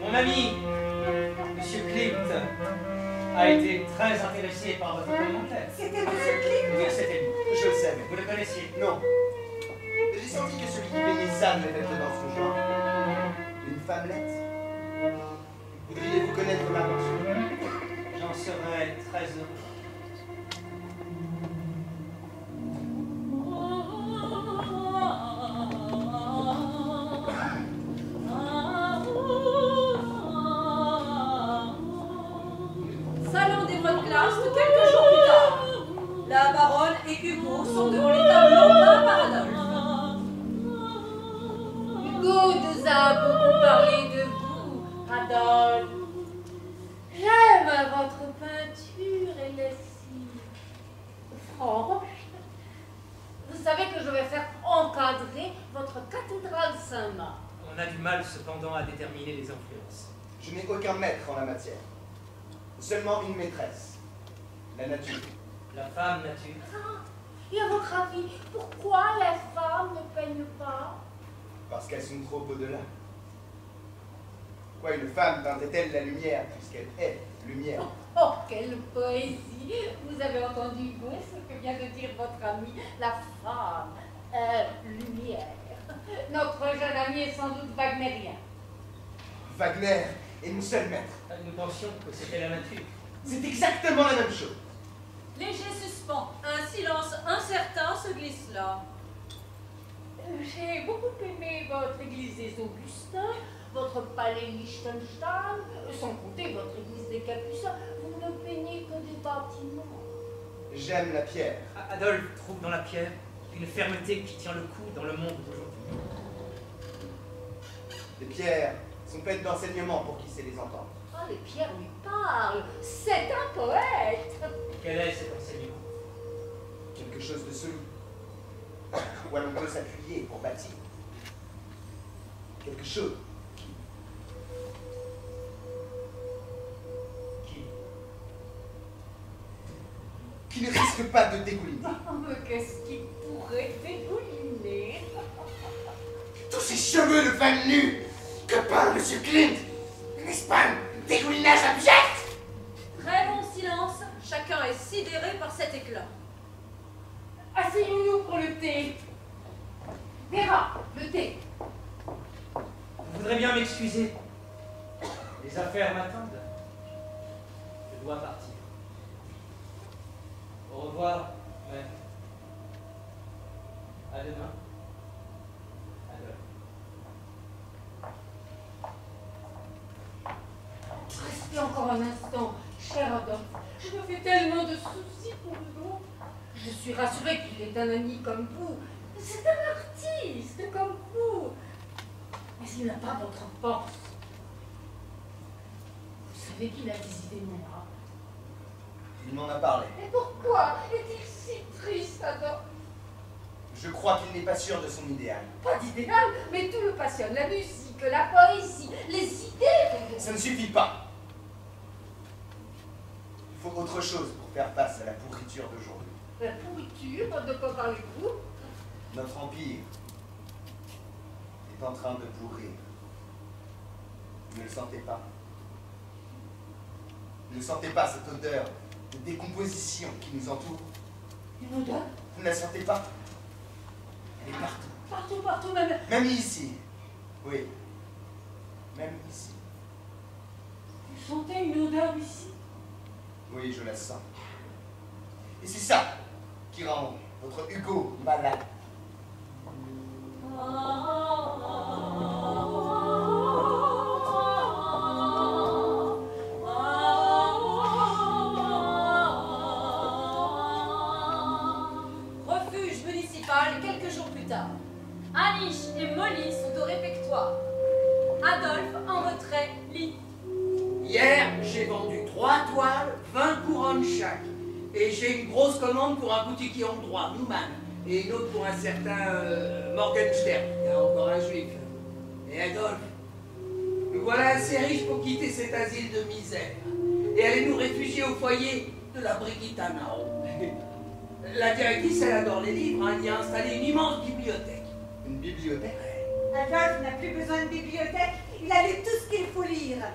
[SPEAKER 5] Mon ami, Monsieur Klimt, a été très intéressé par votre commentaire.
[SPEAKER 9] C'était Monsieur Klimt?
[SPEAKER 5] Oui, c'était lui.
[SPEAKER 7] Je le sais, mais
[SPEAKER 5] Vous le connaissiez?
[SPEAKER 7] non. J'ai senti que celui qui baignait ça devait être dans son genre. Une femmelette. Voudriez-vous connaître ma pensée?
[SPEAKER 5] J'en serais très heureux.
[SPEAKER 2] Salon des modes classe quelques jours plus tard. La baronne et Hugo sont devant les tableaux peints par Adolphe.
[SPEAKER 3] Hugo nous a beaucoup parlé de vous, Adolphe. J'aime votre peinture et les cils. Franche. Vous savez que je vais faire encadrer votre cathédrale Saint-Marc.
[SPEAKER 5] On a du mal cependant à déterminer les influences.
[SPEAKER 7] Je n'ai aucun maître en la matière. Seulement une maîtresse. La nature.
[SPEAKER 5] La femme nature.
[SPEAKER 3] Et à votre avis, pourquoi les femmes ne peignent pas?
[SPEAKER 7] Parce qu'elles sont trop au-delà. Pourquoi une femme peindrait-elle la lumière, puisqu'elle est lumière?
[SPEAKER 3] Oh, quelle poésie! Vous avez entendu, vous, ce que vient de dire votre ami? La femme est lumière. Notre jeune ami est sans doute wagnérien.
[SPEAKER 7] Wagner est mon seul maître.
[SPEAKER 5] Nous pensions que c'était la nature.
[SPEAKER 7] C'est exactement la même chose.
[SPEAKER 2] Léger suspens, un silence incertain se glisse là.
[SPEAKER 3] J'ai beaucoup aimé votre église des Augustins, votre palais Liechtenstein, sans compter votre église des Capucins. Vous ne peignez que des bâtiments.
[SPEAKER 7] J'aime la pierre.
[SPEAKER 5] Adolphe trouve dans la pierre une fermeté qui tient le coup dans le monde d'aujourd'hui.
[SPEAKER 7] Les pierres sont faites d'enseignements pour qui sait les entendre.
[SPEAKER 3] Ah, les pierres lui parlent. C'est un poète.
[SPEAKER 5] Quel est cet enseignement?
[SPEAKER 7] Quelque chose de solide. Où l'on peut s'appuyer pour bâtir. Quelque chose qui ne risque pas de dégouliner.
[SPEAKER 3] Oh, mais qu'est-ce qui pourrait dégouliner?
[SPEAKER 7] Tous ces cheveux de femme nue que peint M. Klimt, n'est-ce pas un dégoulinage abject?
[SPEAKER 2] Très long silence, chacun est sidéré par cet éclat.
[SPEAKER 3] Asseyons-nous pour le thé. Vera, le thé.
[SPEAKER 5] Vous voudrez bien m'excuser. Les affaires m'attendent. Je dois partir. Au revoir, maître. À demain. Adolphe.
[SPEAKER 3] Restez encore un instant, cher Adolphe. Je me fais tellement de soucis pour vous. Je suis rassurée qu'il est un ami comme vous. C'est un artiste comme vous. Mais il n'a pas votre force. Vous savez qu'il a des idées noires.
[SPEAKER 7] Il m'en a parlé.
[SPEAKER 3] Et pourquoi est-il si triste, Adolphe?
[SPEAKER 7] Je crois qu'il n'est pas sûr de son idéal.
[SPEAKER 3] Pas d'idéal, mais tout le passionne. La musique, la poésie, les idées.
[SPEAKER 7] Ça ne suffit pas. Il faut autre chose pour faire face à la pourriture d'aujourd'hui.
[SPEAKER 3] La pourriture, de quoi parlez-vous?
[SPEAKER 7] Notre empire est en train de pourrir. Vous ne le sentez pas? Vous ne sentez pas cette odeur de décomposition qui nous entoure?
[SPEAKER 3] Une odeur?
[SPEAKER 7] Vous ne la sentez pas? Elle est partout.
[SPEAKER 3] Partout, partout, même.
[SPEAKER 7] Même ici. Oui. Même ici.
[SPEAKER 3] Vous sentez une odeur ici?
[SPEAKER 7] Oui, je la sens. Et c'est ça qui rend votre Hugo malade.
[SPEAKER 2] Refuge municipal quelques jours plus tard. Anish et Molly sont au réfectoire. Adolphe, en retrait, lit.
[SPEAKER 6] Hier, j'ai vendu 3 toiles, 20 couronnes chaque. Et j'ai une grosse commande pour un boutiquier hongrois, Newman. Et une autre pour un certain Morgenstern. Il y a encore un juif. Et Adolphe, nous voilà assez riches pour quitter cet asile de misère. Et aller nous réfugier au foyer de la Brigitanao. La directrice, elle adore les livres. Elle y a installé une immense bibliothèque.
[SPEAKER 7] Une bibliothèque?
[SPEAKER 9] Adolphe n'a plus besoin de bibliothèque. Il a lu tout ce qu'il faut lire.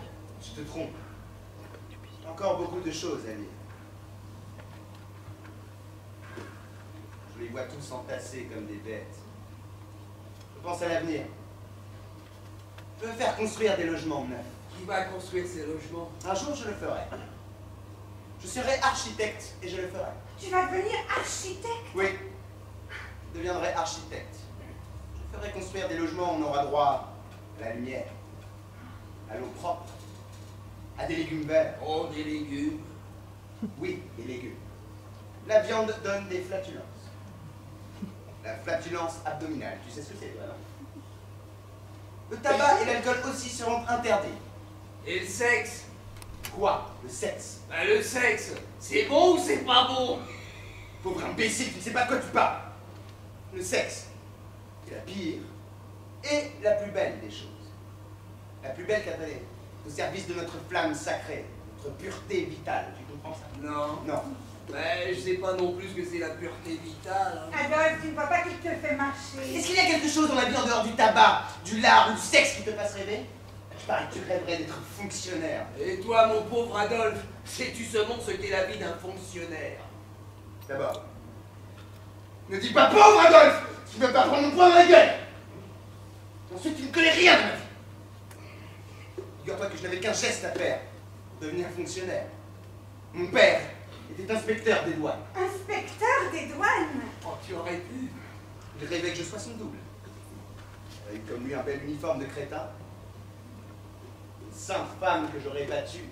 [SPEAKER 7] Tu te trompes. Encore beaucoup de choses à lire. Je les vois tous entassés comme des bêtes. Je pense à l'avenir. Je veux faire construire des logements neufs.
[SPEAKER 6] Qui va construire ces logements?
[SPEAKER 7] Un jour, je le ferai. Je serai architecte et je le ferai.
[SPEAKER 9] Tu vas devenir architecte?
[SPEAKER 7] Oui, je deviendrai architecte. Je ferai construire des logements où on aura droit à la lumière, à l'eau propre, à des légumes verts.
[SPEAKER 6] Oh, des légumes.
[SPEAKER 7] Oui, des légumes. La viande donne des flatulences. La flatulence abdominale, tu sais ce que c'est, toi, non? Le tabac et l'alcool aussi seront interdits.
[SPEAKER 6] Et le sexe?
[SPEAKER 7] Quoi? Le sexe?
[SPEAKER 6] Ben, le sexe, c'est bon ou c'est pas bon?
[SPEAKER 7] Pauvre imbécile, tu ne sais pas de quoi tu parles. Le sexe, c'est la pire et la plus belle des choses. La plus belle, Catherine, au service de notre flamme sacrée, notre pureté vitale. Tu comprends ça?
[SPEAKER 6] Non.
[SPEAKER 7] Non.
[SPEAKER 6] Mais je sais pas non plus que c'est la pureté vitale. Hein.
[SPEAKER 9] Adolphe, tu ne vois pas qu'il te fait marcher.
[SPEAKER 7] Est-ce qu'il y a quelque chose dans la vie en dehors du tabac, du lard ou du sexe qui te fasse rêver? Je parie que tu rêverais d'être fonctionnaire.
[SPEAKER 6] Et toi, mon pauvre Adolphe, sais-tu seulement ce qu'est la vie d'un fonctionnaire?
[SPEAKER 7] D'abord, ne dis pas pauvre Adolphe! Tu ne veux pas prendre mon poing dans la gueule! Ensuite, tu ne connais rien de ma vie. Figure-toi que je n'avais qu'un geste à faire pour devenir fonctionnaire. Mon père était inspecteur des douanes.
[SPEAKER 9] Inspecteur des douanes?
[SPEAKER 6] Oh, tu aurais pu.
[SPEAKER 7] Il rêvait que je sois son double. Avec comme lui un bel uniforme de crétin, une sainte femme que j'aurais battue,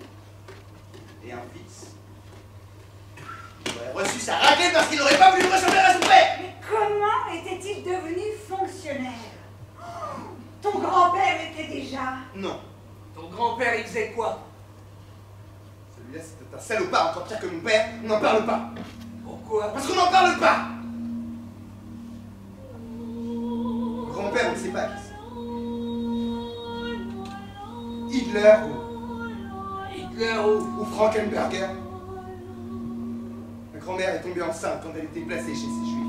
[SPEAKER 7] et un fils. Il aurait reçu sa raclée parce qu'il n'aurait pas voulu ressembler à son père.
[SPEAKER 9] Mais comment était-il devenu fonctionnaire? Oh, ton grand-père l'était déjà.
[SPEAKER 7] Non,
[SPEAKER 6] Ton grand-père, il faisait quoi?
[SPEAKER 7] celui-là c'était un salopard encore pire que mon père, on n'en parle pas.
[SPEAKER 6] Pourquoi?
[SPEAKER 7] Parce qu'on n'en parle pas. Mon grand-père, on ne sait pas qui c'est. Hitler
[SPEAKER 6] Hitler ou...
[SPEAKER 7] ou Frankenberger. Ma grand-mère est tombée enceinte quand elle était placée chez ces juifs.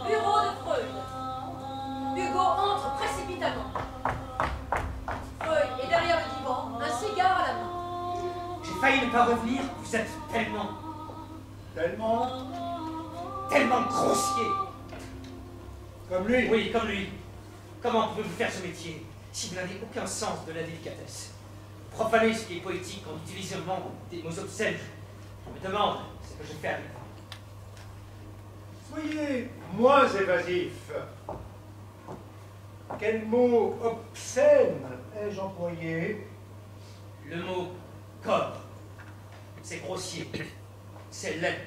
[SPEAKER 2] Bureau de Freud. Hugo entre précipitamment. Freud est derrière le divan, un cigare à la main.
[SPEAKER 5] J'ai failli ne pas revenir, vous êtes tellement grossier.
[SPEAKER 4] Comme lui.
[SPEAKER 5] Oui, comme lui. Comment pouvez-vous faire ce métier si vous n'avez aucun sens de la délicatesse? Profaner ce qui est poétique en utilisant des mots obscènes. Je me demande ce que je fais avec vous.
[SPEAKER 4] Soyez moins évasif. Quel mot obscène ai-je employé?
[SPEAKER 5] Le mot corps, c'est grossier, c'est laid.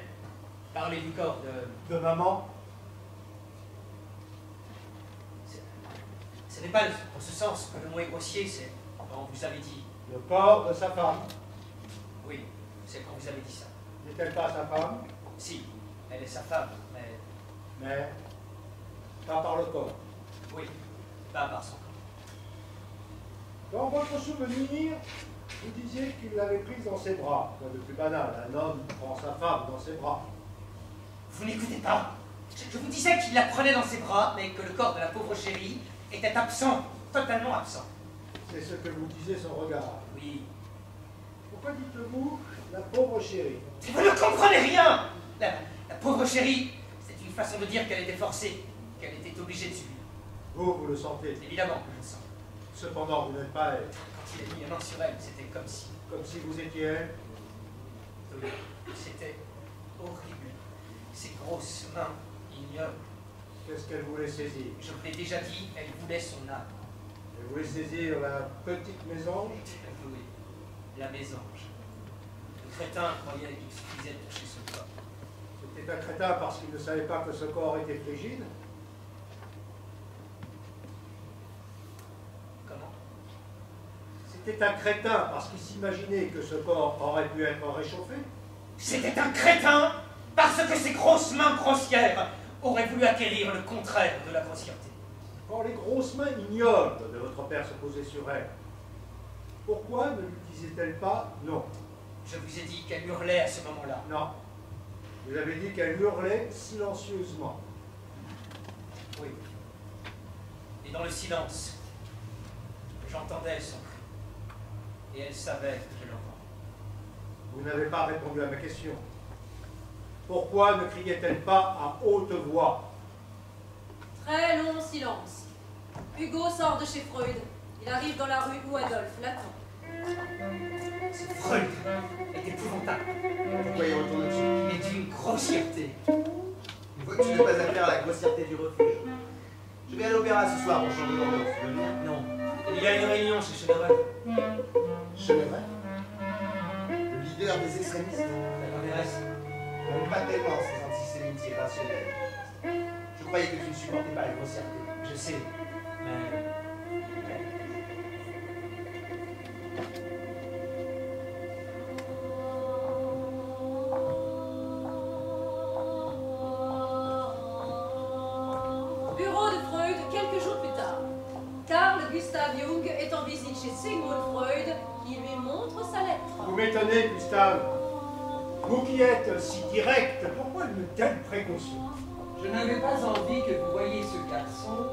[SPEAKER 5] Parler du corps de...
[SPEAKER 4] De maman?
[SPEAKER 5] Ce n'est pas dans ce sens que le mot est grossier, c'est quand vous avez dit.
[SPEAKER 4] Le corps de sa femme.
[SPEAKER 5] Oui, c'est quand vous avez dit ça.
[SPEAKER 4] N'est-elle pas sa femme?
[SPEAKER 5] Si, elle est sa femme, mais
[SPEAKER 4] Mais pas par le corps.
[SPEAKER 5] oui, pas par son corps.
[SPEAKER 4] Dans votre souvenir, vous disiez qu'il l'avait prise dans ses bras. Quoi de plus banal, un homme prend sa femme dans ses bras.
[SPEAKER 5] Vous n'écoutez pas. Je vous disais qu'il la prenait dans ses bras, mais que le corps de la pauvre chérie était absent, totalement absent.
[SPEAKER 4] C'est ce que vous disait son regard.
[SPEAKER 5] Oui.
[SPEAKER 4] Pourquoi dites-vous la pauvre chérie?
[SPEAKER 5] Vous ne comprenez rien. La pauvre chérie, c'est une façon de dire qu'elle était forcée, qu'elle était obligée de subir.
[SPEAKER 4] Vous le sentez.
[SPEAKER 5] Évidemment que je le sens.
[SPEAKER 4] Cependant, vous n'êtes pas elle.
[SPEAKER 5] Quand il a mis la main sur elle, c'était comme si...
[SPEAKER 4] Comme si vous étiez elle.
[SPEAKER 5] Oui, c'était horrible. Ces grosses mains ignobles.
[SPEAKER 4] Qu'est-ce qu'elle voulait saisir?
[SPEAKER 5] Je vous l'ai déjà dit, elle voulait son âme.
[SPEAKER 4] Elle voulait saisir la petite mésange?
[SPEAKER 5] Oui, la mésange. Le crétin croyait qu'il suffisait de toucher son corps.
[SPEAKER 4] C'était un crétin parce qu'il ne savait pas que ce corps était frigide?
[SPEAKER 5] Comment?
[SPEAKER 4] C'était un crétin parce qu'il s'imaginait que ce corps aurait pu être réchauffé?
[SPEAKER 5] C'était un crétin parce que ses grosses mains grossières auraient voulu acquérir le contraire de la grossièreté.
[SPEAKER 4] Quand les grosses mains ignobles de votre père se posaient sur elle, pourquoi ne lui disait-elle pas non?
[SPEAKER 5] Je vous ai dit qu'elle hurlait à ce moment-là.
[SPEAKER 4] Non. Vous avez dit qu'elle hurlait silencieusement.
[SPEAKER 5] Oui. Et dans le silence, j'entendais son cri. Et elle savait que je l'entendais.
[SPEAKER 4] Vous n'avez pas répondu à ma question. Pourquoi ne criait-elle pas à haute voix?
[SPEAKER 2] Très long silence. Hugo sort de chez Freud. Il arrive dans la rue où Adolphe l'attend.
[SPEAKER 5] C'est Freud est épouvantable.
[SPEAKER 7] Pourquoi y retourne dessus?
[SPEAKER 5] Il est d'une grossièreté.
[SPEAKER 7] Une fois que tu n'as pas affaire à la grossièreté du refuge. Je vais à l'opéra ce soir pour changer d'ambiance, tu veux venir?
[SPEAKER 5] Non. Il y a une réunion chez Cheneval.
[SPEAKER 7] Cheneval? Le leader des extrémistes?
[SPEAKER 5] Ça m'intéresse.
[SPEAKER 7] J'aime pas tellement ces antisémites irrationnels. Je croyais que tu ne supportais pas la grossièreté.
[SPEAKER 5] Je sais. Mais
[SPEAKER 2] Bureau de Freud, quelques jours plus tard. Carl Gustav Jung est en visite chez Sigmund Freud, qui lui montre sa lettre.
[SPEAKER 4] Vous m'étonnez, Gustave. Vous qui êtes si direct, pourquoi une telle précaution?
[SPEAKER 6] Je n'avais pas envie que vous voyiez ce garçon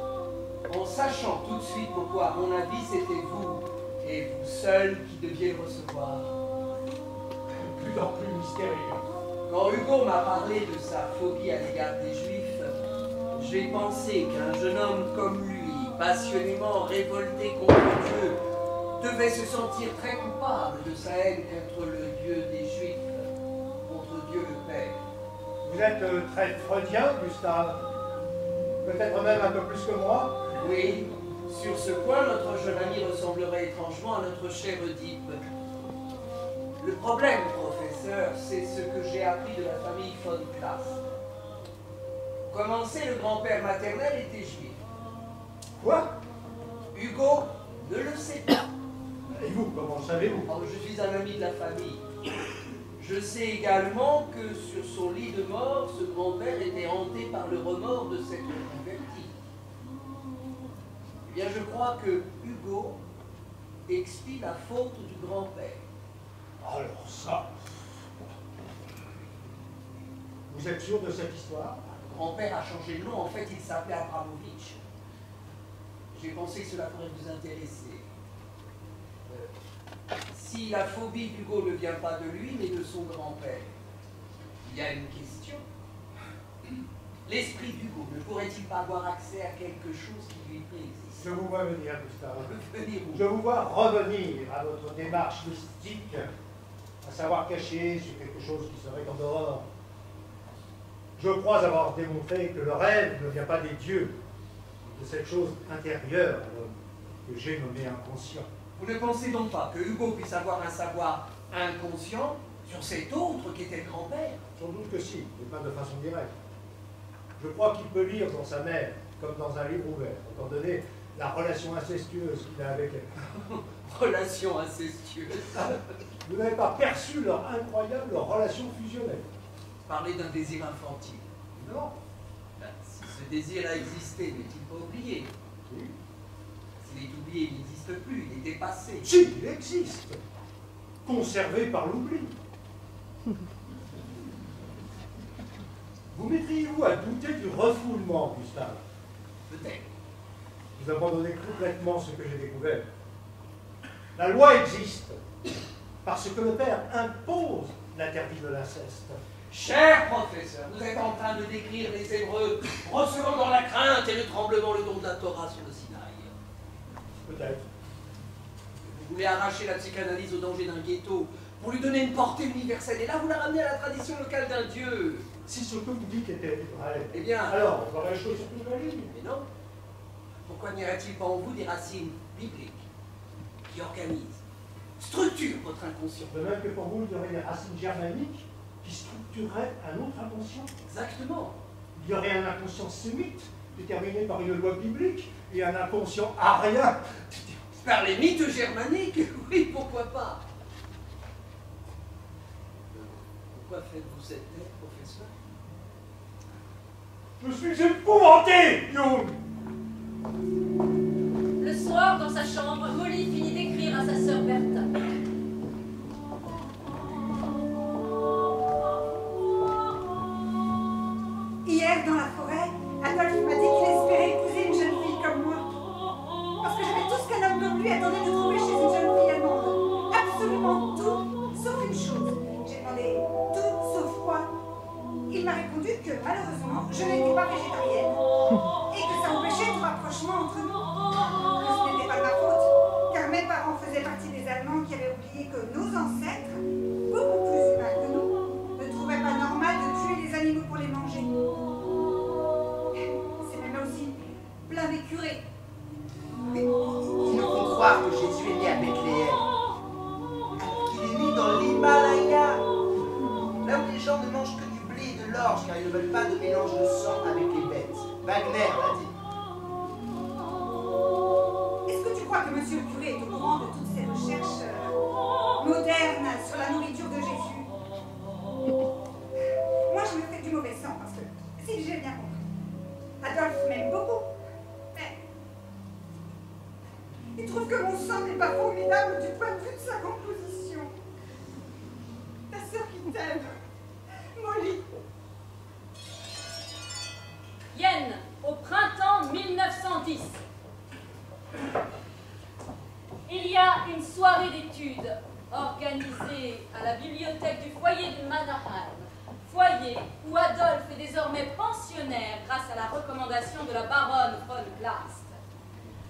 [SPEAKER 6] en sachant tout de suite pourquoi, à mon avis, c'était vous, et vous seul, qui deviez le recevoir.
[SPEAKER 4] Plus en plus mystérieux.
[SPEAKER 6] Quand Hugo m'a parlé de sa phobie à l'égard des Juifs, j'ai pensé qu'un jeune homme comme lui, passionnément révolté contre Dieu, devait se sentir très coupable de sa haine contre le Dieu des Juifs, contre Dieu le Père.
[SPEAKER 4] Vous êtes très freudien, Gustave. Peut-être même un peu plus que moi.
[SPEAKER 6] Oui, sur ce point, notre jeune ami ressemblerait étrangement à notre cher Oedipe. Le problème, professeur, c'est ce que j'ai appris de la famille von Klaas. Commencer, le grand-père maternel était juif.
[SPEAKER 4] Quoi?
[SPEAKER 6] Hugo ne le sait pas.
[SPEAKER 4] Et vous, comment le savez-vous?
[SPEAKER 6] Oh, je suis un ami de la famille. Je sais également que sur son lit de mort, ce grand-père était hanté par le remords de s'être converti. Eh bien, je crois que Hugo expie la faute du grand-père.
[SPEAKER 4] Alors ça... Vous êtes sûr de cette histoire?
[SPEAKER 6] Le grand-père a changé de nom, en fait, il s'appelait Abramovitch. J'ai pensé que cela pourrait vous intéresser. Si la phobie d'Hugo ne vient pas de lui, mais de son grand-père, il y a une question. L'esprit d'Hugo ne pourrait-il pas avoir accès à quelque chose qui lui préexiste?
[SPEAKER 4] Je vous vois venir, Gustave.
[SPEAKER 6] Venir où?
[SPEAKER 4] Je vous vois revenir à votre démarche mystique, à savoir cacher sur quelque chose qui serait en dehors. Je crois avoir démontré que le rêve ne vient pas des dieux, de cette chose intérieure à l'homme, que j'ai nommé inconscient.
[SPEAKER 6] Vous ne pensez donc pas que Hugo puisse avoir un savoir inconscient sur cet autre qui était le grand-père?
[SPEAKER 4] Sans doute que si, mais pas de façon directe. Je crois qu'il peut lire dans sa mère, comme dans un livre ouvert, étant donné la relation incestueuse qu'il a avec elle.
[SPEAKER 6] Relation incestueuse.
[SPEAKER 4] Vous n'avez pas perçu leur incroyable relation fusionnelle?
[SPEAKER 6] Parler d'un désir infantile.
[SPEAKER 4] Non.
[SPEAKER 6] Ben, si ce désir a existé, n'est-il pas oublié?
[SPEAKER 4] Oui.
[SPEAKER 6] S'il est oublié, il n'existe plus, il est dépassé.
[SPEAKER 4] Si, il existe. Conservé par l'oubli. Vous mettriez-vous à douter du refoulement, Gustave?
[SPEAKER 6] Peut-être.
[SPEAKER 4] Vous abandonnez complètement ce que j'ai découvert. La loi existe parce que le père impose l'interdit de l'inceste.
[SPEAKER 6] Cher professeur, vous êtes en train de décrire les Hébreux recevant dans la crainte et le tremblement le don de la Torah sur le Sinaï.
[SPEAKER 4] Peut-être.
[SPEAKER 6] Vous voulez arracher la psychanalyse au danger d'un ghetto pour lui donner une portée universelle, et là vous la ramenez à la tradition locale d'un dieu.
[SPEAKER 4] Si ce que vous dites était vrai,
[SPEAKER 6] Eh bien,
[SPEAKER 4] alors on aurait chose sur toute la ligne.
[SPEAKER 6] mais non. Pourquoi n'y aurait-il pas en vous des racines bibliques qui organisent, structurent votre inconscient?
[SPEAKER 4] De même que pour vous, il y aurait des racines germaniques qui structureraient un autre inconscient.
[SPEAKER 6] Exactement.
[SPEAKER 4] Il y aurait un inconscient sémite, déterminé par une loi biblique, et un inconscient arien.
[SPEAKER 6] Par les mythes germaniques, oui, pourquoi pas. Pourquoi faites-vous cette tête, professeur?
[SPEAKER 4] Je suis épouvanté, Jung.
[SPEAKER 2] Le soir, dans sa chambre, Molly finit d'écrire à sa sœur Bertha.
[SPEAKER 9] Hier, dans la forêt, Adolphe m'a dit qu'il espérait épouser une jeune fille comme moi. Parce que j'avais tout ce qu'un homme comme lui attendait de trouver chez une jeune fille allemande. Absolument tout, sauf une chose. J'ai demandé tout, sauf quoi. Il m'a répondu que malheureusement, je n'étais pas végétarienne et que ça empêchait tout rapprochement entre nous. Que ce n'était pas de ma faute, car mes parents faisaient partie des Allemands qui avaient oublié que nos ancêtres, beaucoup plus humains que nous, ne trouvaient pas normal de tuer les animaux pour les manger. C'est même aussi plein d'écureuils.
[SPEAKER 7] Mais ils nous font croire que Jésus est né à Bethléem. Alors qu'il est né dans l'Himalaya. Là où les gens ne mangent que du blé et de l'orge car ils ne veulent pas de mélange de sang avec les bêtes. Wagner l'a dit.
[SPEAKER 9] Et monsieur le curé est au courant de toutes ces recherches modernes sur la nourriture de Jésus. Moi, je me fais du mauvais sang parce que, si j'ai bien compris, Adolphe m'aime beaucoup. Mais il trouve que mon sang n'est pas formidable du point de vue de sa composition. Ta sœur qui t'aime, Molly.
[SPEAKER 2] Vienne, au printemps 1910. Il y a une soirée d'études organisée à la bibliothèque du foyer de Mannerheim. Foyer où Adolphe est désormais pensionnaire grâce à la recommandation de la baronne von Glast.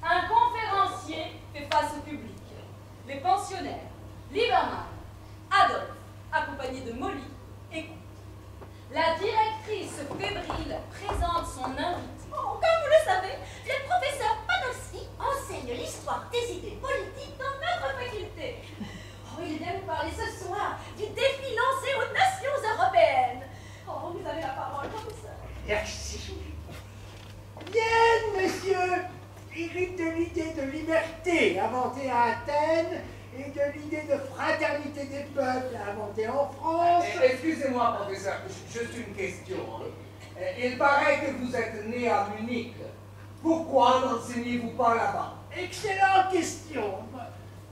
[SPEAKER 2] Un conférencier fait face au public. Les pensionnaires, Liebermann, Adolphe, accompagné de Molly, écoutent. La directrice fébrile présente son invité.
[SPEAKER 10] Oh, comme vous le savez, le professeur Panofsky enseigne l'histoire des idées politiques dans notre faculté. Oh, il vient nous parler ce soir du défi lancé aux nations européennes. Oh, vous avez la parole, professeur.
[SPEAKER 4] Merci. Bien, monsieur, hérite de l'idée de liberté inventée à Athènes et de l'idée de fraternité des peuples inventée en France.
[SPEAKER 6] Excusez-moi, professeur, juste une question. Il paraît que vous êtes né à Munich. Pourquoi n'enseignez-vous pas là-bas?
[SPEAKER 4] Excellente question.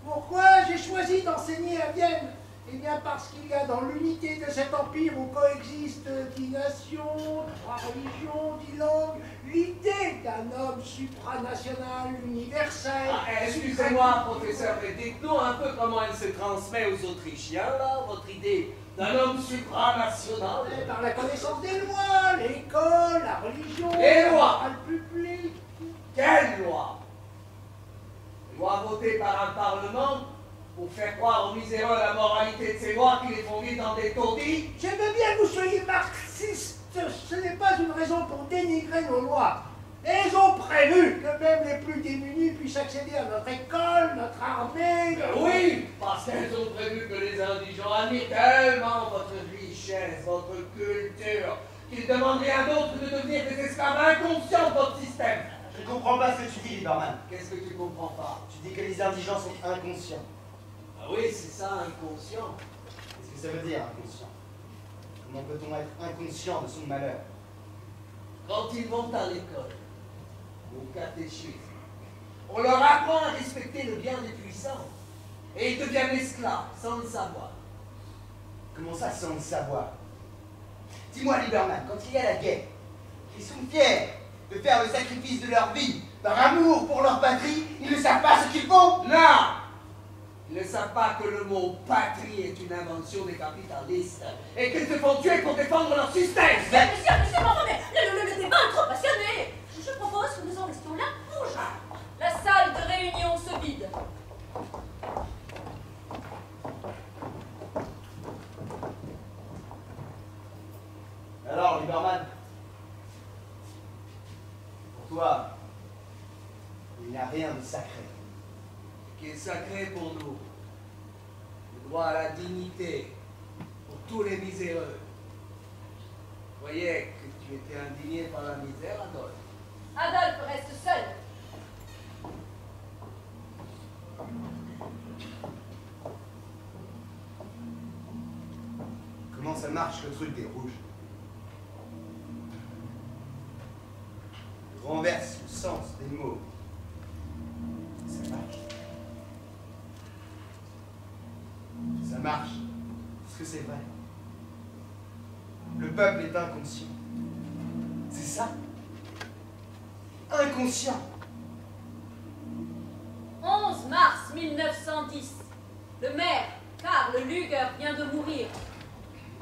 [SPEAKER 4] Pourquoi j'ai choisi d'enseigner à Vienne? Eh bien parce qu'il y a dans l'unité de cet empire où coexistent 10 nations, 3 religions, 10 langues, l'idée d'un homme supranational universel.
[SPEAKER 6] Excusez-moi, professeur, mais dites-nous un peu comment elle se transmet aux Autrichiens, là, votre idée d'un homme supranational.
[SPEAKER 4] Par la connaissance des lois, l'école, la religion,
[SPEAKER 6] les lois,
[SPEAKER 4] le public.
[SPEAKER 6] Quelles lois? Les lois votées par un parlement pour faire croire aux miséreux la moralité de ces lois qui les font vivre dans des taudis?
[SPEAKER 4] Je veux bien que vous soyez marxiste, ce n'est pas une raison pour dénigrer nos lois. Elles ont prévu que même les plus démunis puissent accéder à notre école, notre armée.
[SPEAKER 6] Oui, parce qu'elles ont prévu que les indigents admirent tellement votre richesse, votre culture, qu'ils ne demandent rien d'autre que de devenir des esclaves inconscients de votre système.
[SPEAKER 7] Je ne comprends pas ce que tu dis, Liebermann.
[SPEAKER 6] Qu'est-ce que tu comprends pas?
[SPEAKER 7] Tu dis que les indigents sont inconscients.
[SPEAKER 6] Ah oui, c'est ça, inconscient.
[SPEAKER 7] Qu'est-ce que ça veut dire, inconscient? Comment peut-on être inconscient de son malheur?
[SPEAKER 6] Quand ils vont à l'école, au catéchisme, on leur apprend à respecter le bien des puissants. Et ils deviennent esclaves, sans le savoir.
[SPEAKER 7] Comment ça, sans le savoir? Dis-moi, Liebermann, quand il y a la guerre, ils sont fiers de faire le sacrifice de leur vie par amour pour leur patrie, ils ne savent pas ce qu'ils font?
[SPEAKER 6] Non! Ils ne savent pas que le mot patrie est une invention des capitalistes et qu'ils se font tuer pour défendre leur système.
[SPEAKER 10] Monsieur, pardon, mais le débat est trop passionné. Je propose que nous en restions là pour jouer.
[SPEAKER 2] La salle de réunion se vide.
[SPEAKER 7] Alors, Liebermann, pour toi, il n'y a rien de sacré.
[SPEAKER 6] Ce qui est sacré pour nous, le droit à la dignité pour tous les miséreux. Je croyais que tu étais indigné par la misère, Adolphe.
[SPEAKER 2] Adolphe reste seul.
[SPEAKER 7] Comment ça marche le truc des rouges? Je renverse le sens des mots. Ça marche. Ça marche. Parce que c'est vrai. Le peuple est inconscient. C'est ça? Inconscient.
[SPEAKER 2] 11 mars 1910. Le maire, Karl Luger, vient de mourir,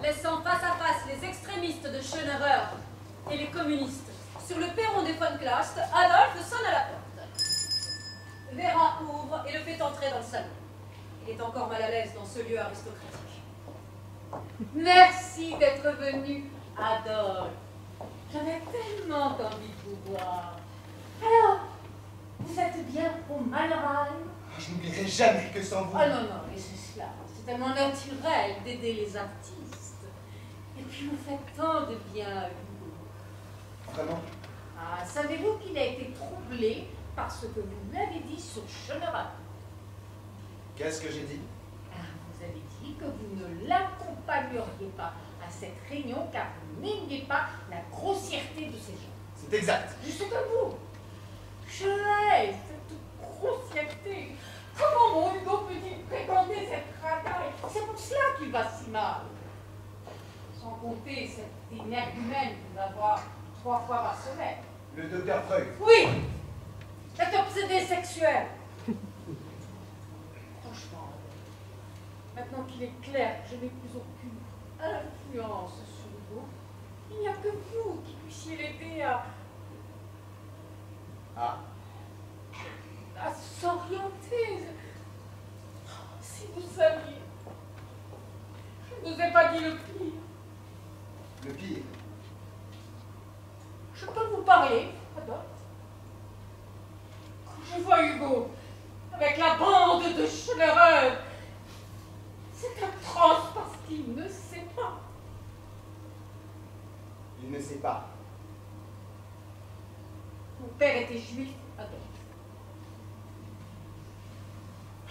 [SPEAKER 2] laissant face à face les extrémistes de Schönerer et les communistes. Sur le perron des von Glast, Adolphe sonne à la porte. Vera ouvre et le fait entrer dans le salon. Il est encore mal à l'aise dans ce lieu aristocratique. Merci d'être venu, Adolphe. J'avais tellement envie de vous voir. Alors, vous êtes bien au Mannerheim?
[SPEAKER 7] Je n'oublierai jamais que sans vous.
[SPEAKER 2] Ah non, non, mais c'est cela. C'est tellement naturel d'aider les artistes. Et puis vous faites tant de bien à vous.
[SPEAKER 7] Vraiment?
[SPEAKER 2] Ah, savez-vous qu'il a été troublé
[SPEAKER 3] parce que vous l'avez dit sur Schönerer.
[SPEAKER 7] Qu'est-ce que j'ai dit?
[SPEAKER 3] Vous avez dit que vous ne l'accompagneriez pas à cette réunion car vous n'aimiez pas la grossièreté de ces gens.
[SPEAKER 7] C'est exact.
[SPEAKER 3] Juste comme vous. Je hais cette grossièreté. Comment mon Hugo peut-il fréquenter cette racaille? C'est pour cela qu'il va si mal. Sans compter cette énergumène qu'il va voir 3 fois par semaine.
[SPEAKER 7] Le docteur Freud.
[SPEAKER 3] Oui, cet obsédé sexuel. Franchement, maintenant qu'il est clair que je n'ai plus aucune influence sur Hugo, il n'y a que vous qui puissiez l'aider à s'orienter. Si vous saviez, je ne vous ai pas dit le pire.
[SPEAKER 7] Le pire?
[SPEAKER 3] Je peux vous parler, Adolphe? Quand je vois Hugo avec la bande de Schönerer, c'est atroce parce qu'il ne sait pas.
[SPEAKER 7] Il ne sait pas.
[SPEAKER 3] Mon père était juif, Adolphe.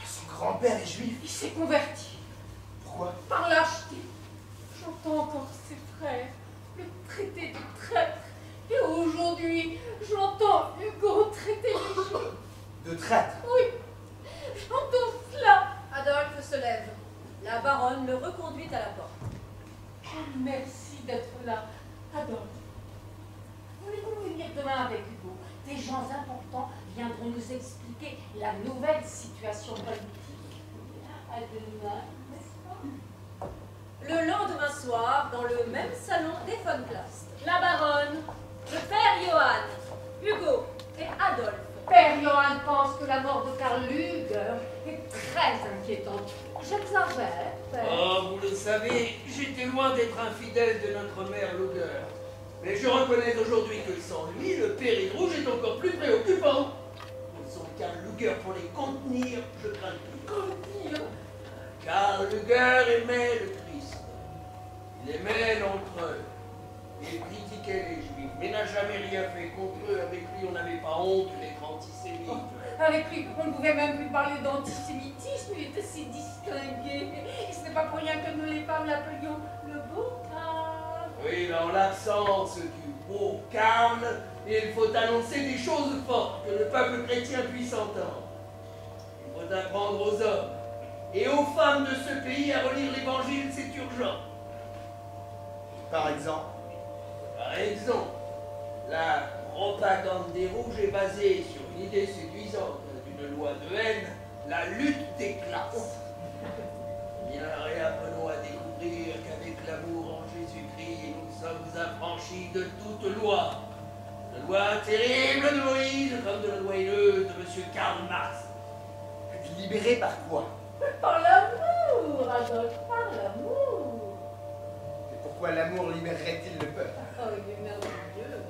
[SPEAKER 7] Son grand-père est juif.
[SPEAKER 3] Il s'est converti.
[SPEAKER 7] Pourquoi?
[SPEAKER 3] Par lâcheté. J'entends encore ses frères le traiter de traître. Et aujourd'hui, j'entends Hugo traiter de juif.
[SPEAKER 7] De traître?
[SPEAKER 3] Oui, j'entends cela.
[SPEAKER 2] Adolphe se lève. La baronne le reconduit à la porte.
[SPEAKER 3] Oh, merci d'être là, Adolphe. Voulez-vous venir demain avec Hugo? Des gens importants viendront nous expliquer la nouvelle situation politique. À demain, n'est-ce pas?
[SPEAKER 2] Le lendemain soir, dans le même salon des von Plast, la baronne, le père Johann, Hugo et Adolphe.
[SPEAKER 3] Père Johann pense que la mort de Karl Lueger est très inquiétante. J'exagère, père.
[SPEAKER 6] Oh, vous le savez, j'étais loin d'être infidèle de notre mère Lueger. Mais je reconnais aujourd'hui que sans lui, le péril rouge est encore plus préoccupant. Sans Karl Lueger pour les contenir, je crains plus.
[SPEAKER 3] Contenir?
[SPEAKER 6] Karl Lueger aimait le Christ. Il aimait l'empereur. Il critiquait les juifs, mais n'a jamais rien fait contre eux. Avec lui, on n'avait pas honte d'être antisémite.
[SPEAKER 3] Avec lui, on ne pouvait même plus parler d'antisémitisme, il était si distingué. Et ce n'est pas pour rien que nous les femmes l'appelions le beau Karl.
[SPEAKER 6] Oui, mais en l'absence du beau Karl, il faut annoncer des choses fortes que le peuple chrétien puisse entendre. Il faut apprendre aux hommes et aux femmes de ce pays à relire l'évangile, c'est urgent.
[SPEAKER 7] Par exemple?
[SPEAKER 6] Par exemple, la propagande des rouges est basée sur une idée séduisante d'une loi de haine, la lutte des classes. Bien, réapprenons à découvrir qu'avec l'amour en Jésus-Christ, nous sommes affranchis de toute loi. La loi terrible de Moïse, comme de la loi haineuse de M. Karl Marx.
[SPEAKER 7] Libéré par quoi?
[SPEAKER 3] Par l'amour, Adolphe, par l'amour.
[SPEAKER 7] Et pourquoi l'amour libérerait-il le peuple?
[SPEAKER 3] Oh, il est merveilleux.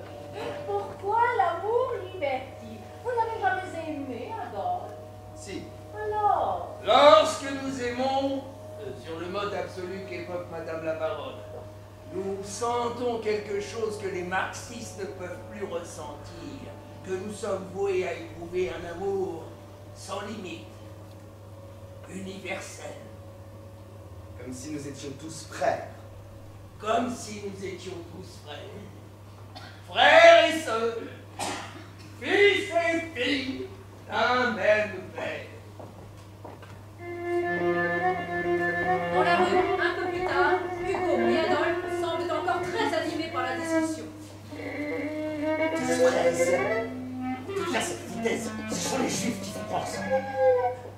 [SPEAKER 3] Pourquoi l'amour libère-t-il? Vous n'avez jamais aimé, Adolphe?
[SPEAKER 7] Si.
[SPEAKER 3] Alors?
[SPEAKER 6] Lorsque nous aimons, sur le mode absolu qu'évoque Madame la Baronne, nous sentons quelque chose que les marxistes ne peuvent plus ressentir, que nous sommes voués à éprouver un amour sans limite, universel.
[SPEAKER 7] Comme si nous étions tous frères.
[SPEAKER 6] Comme si nous étions tous frères. Frères et sœurs, fils et filles, d'un même père.
[SPEAKER 2] Dans la rue, un peu plus tard, Hugo et Adolphe semblent encore très animés par la discussion.
[SPEAKER 7] Des fraises. Là, cette foutaise. Ce sont les juifs qui font croire ça.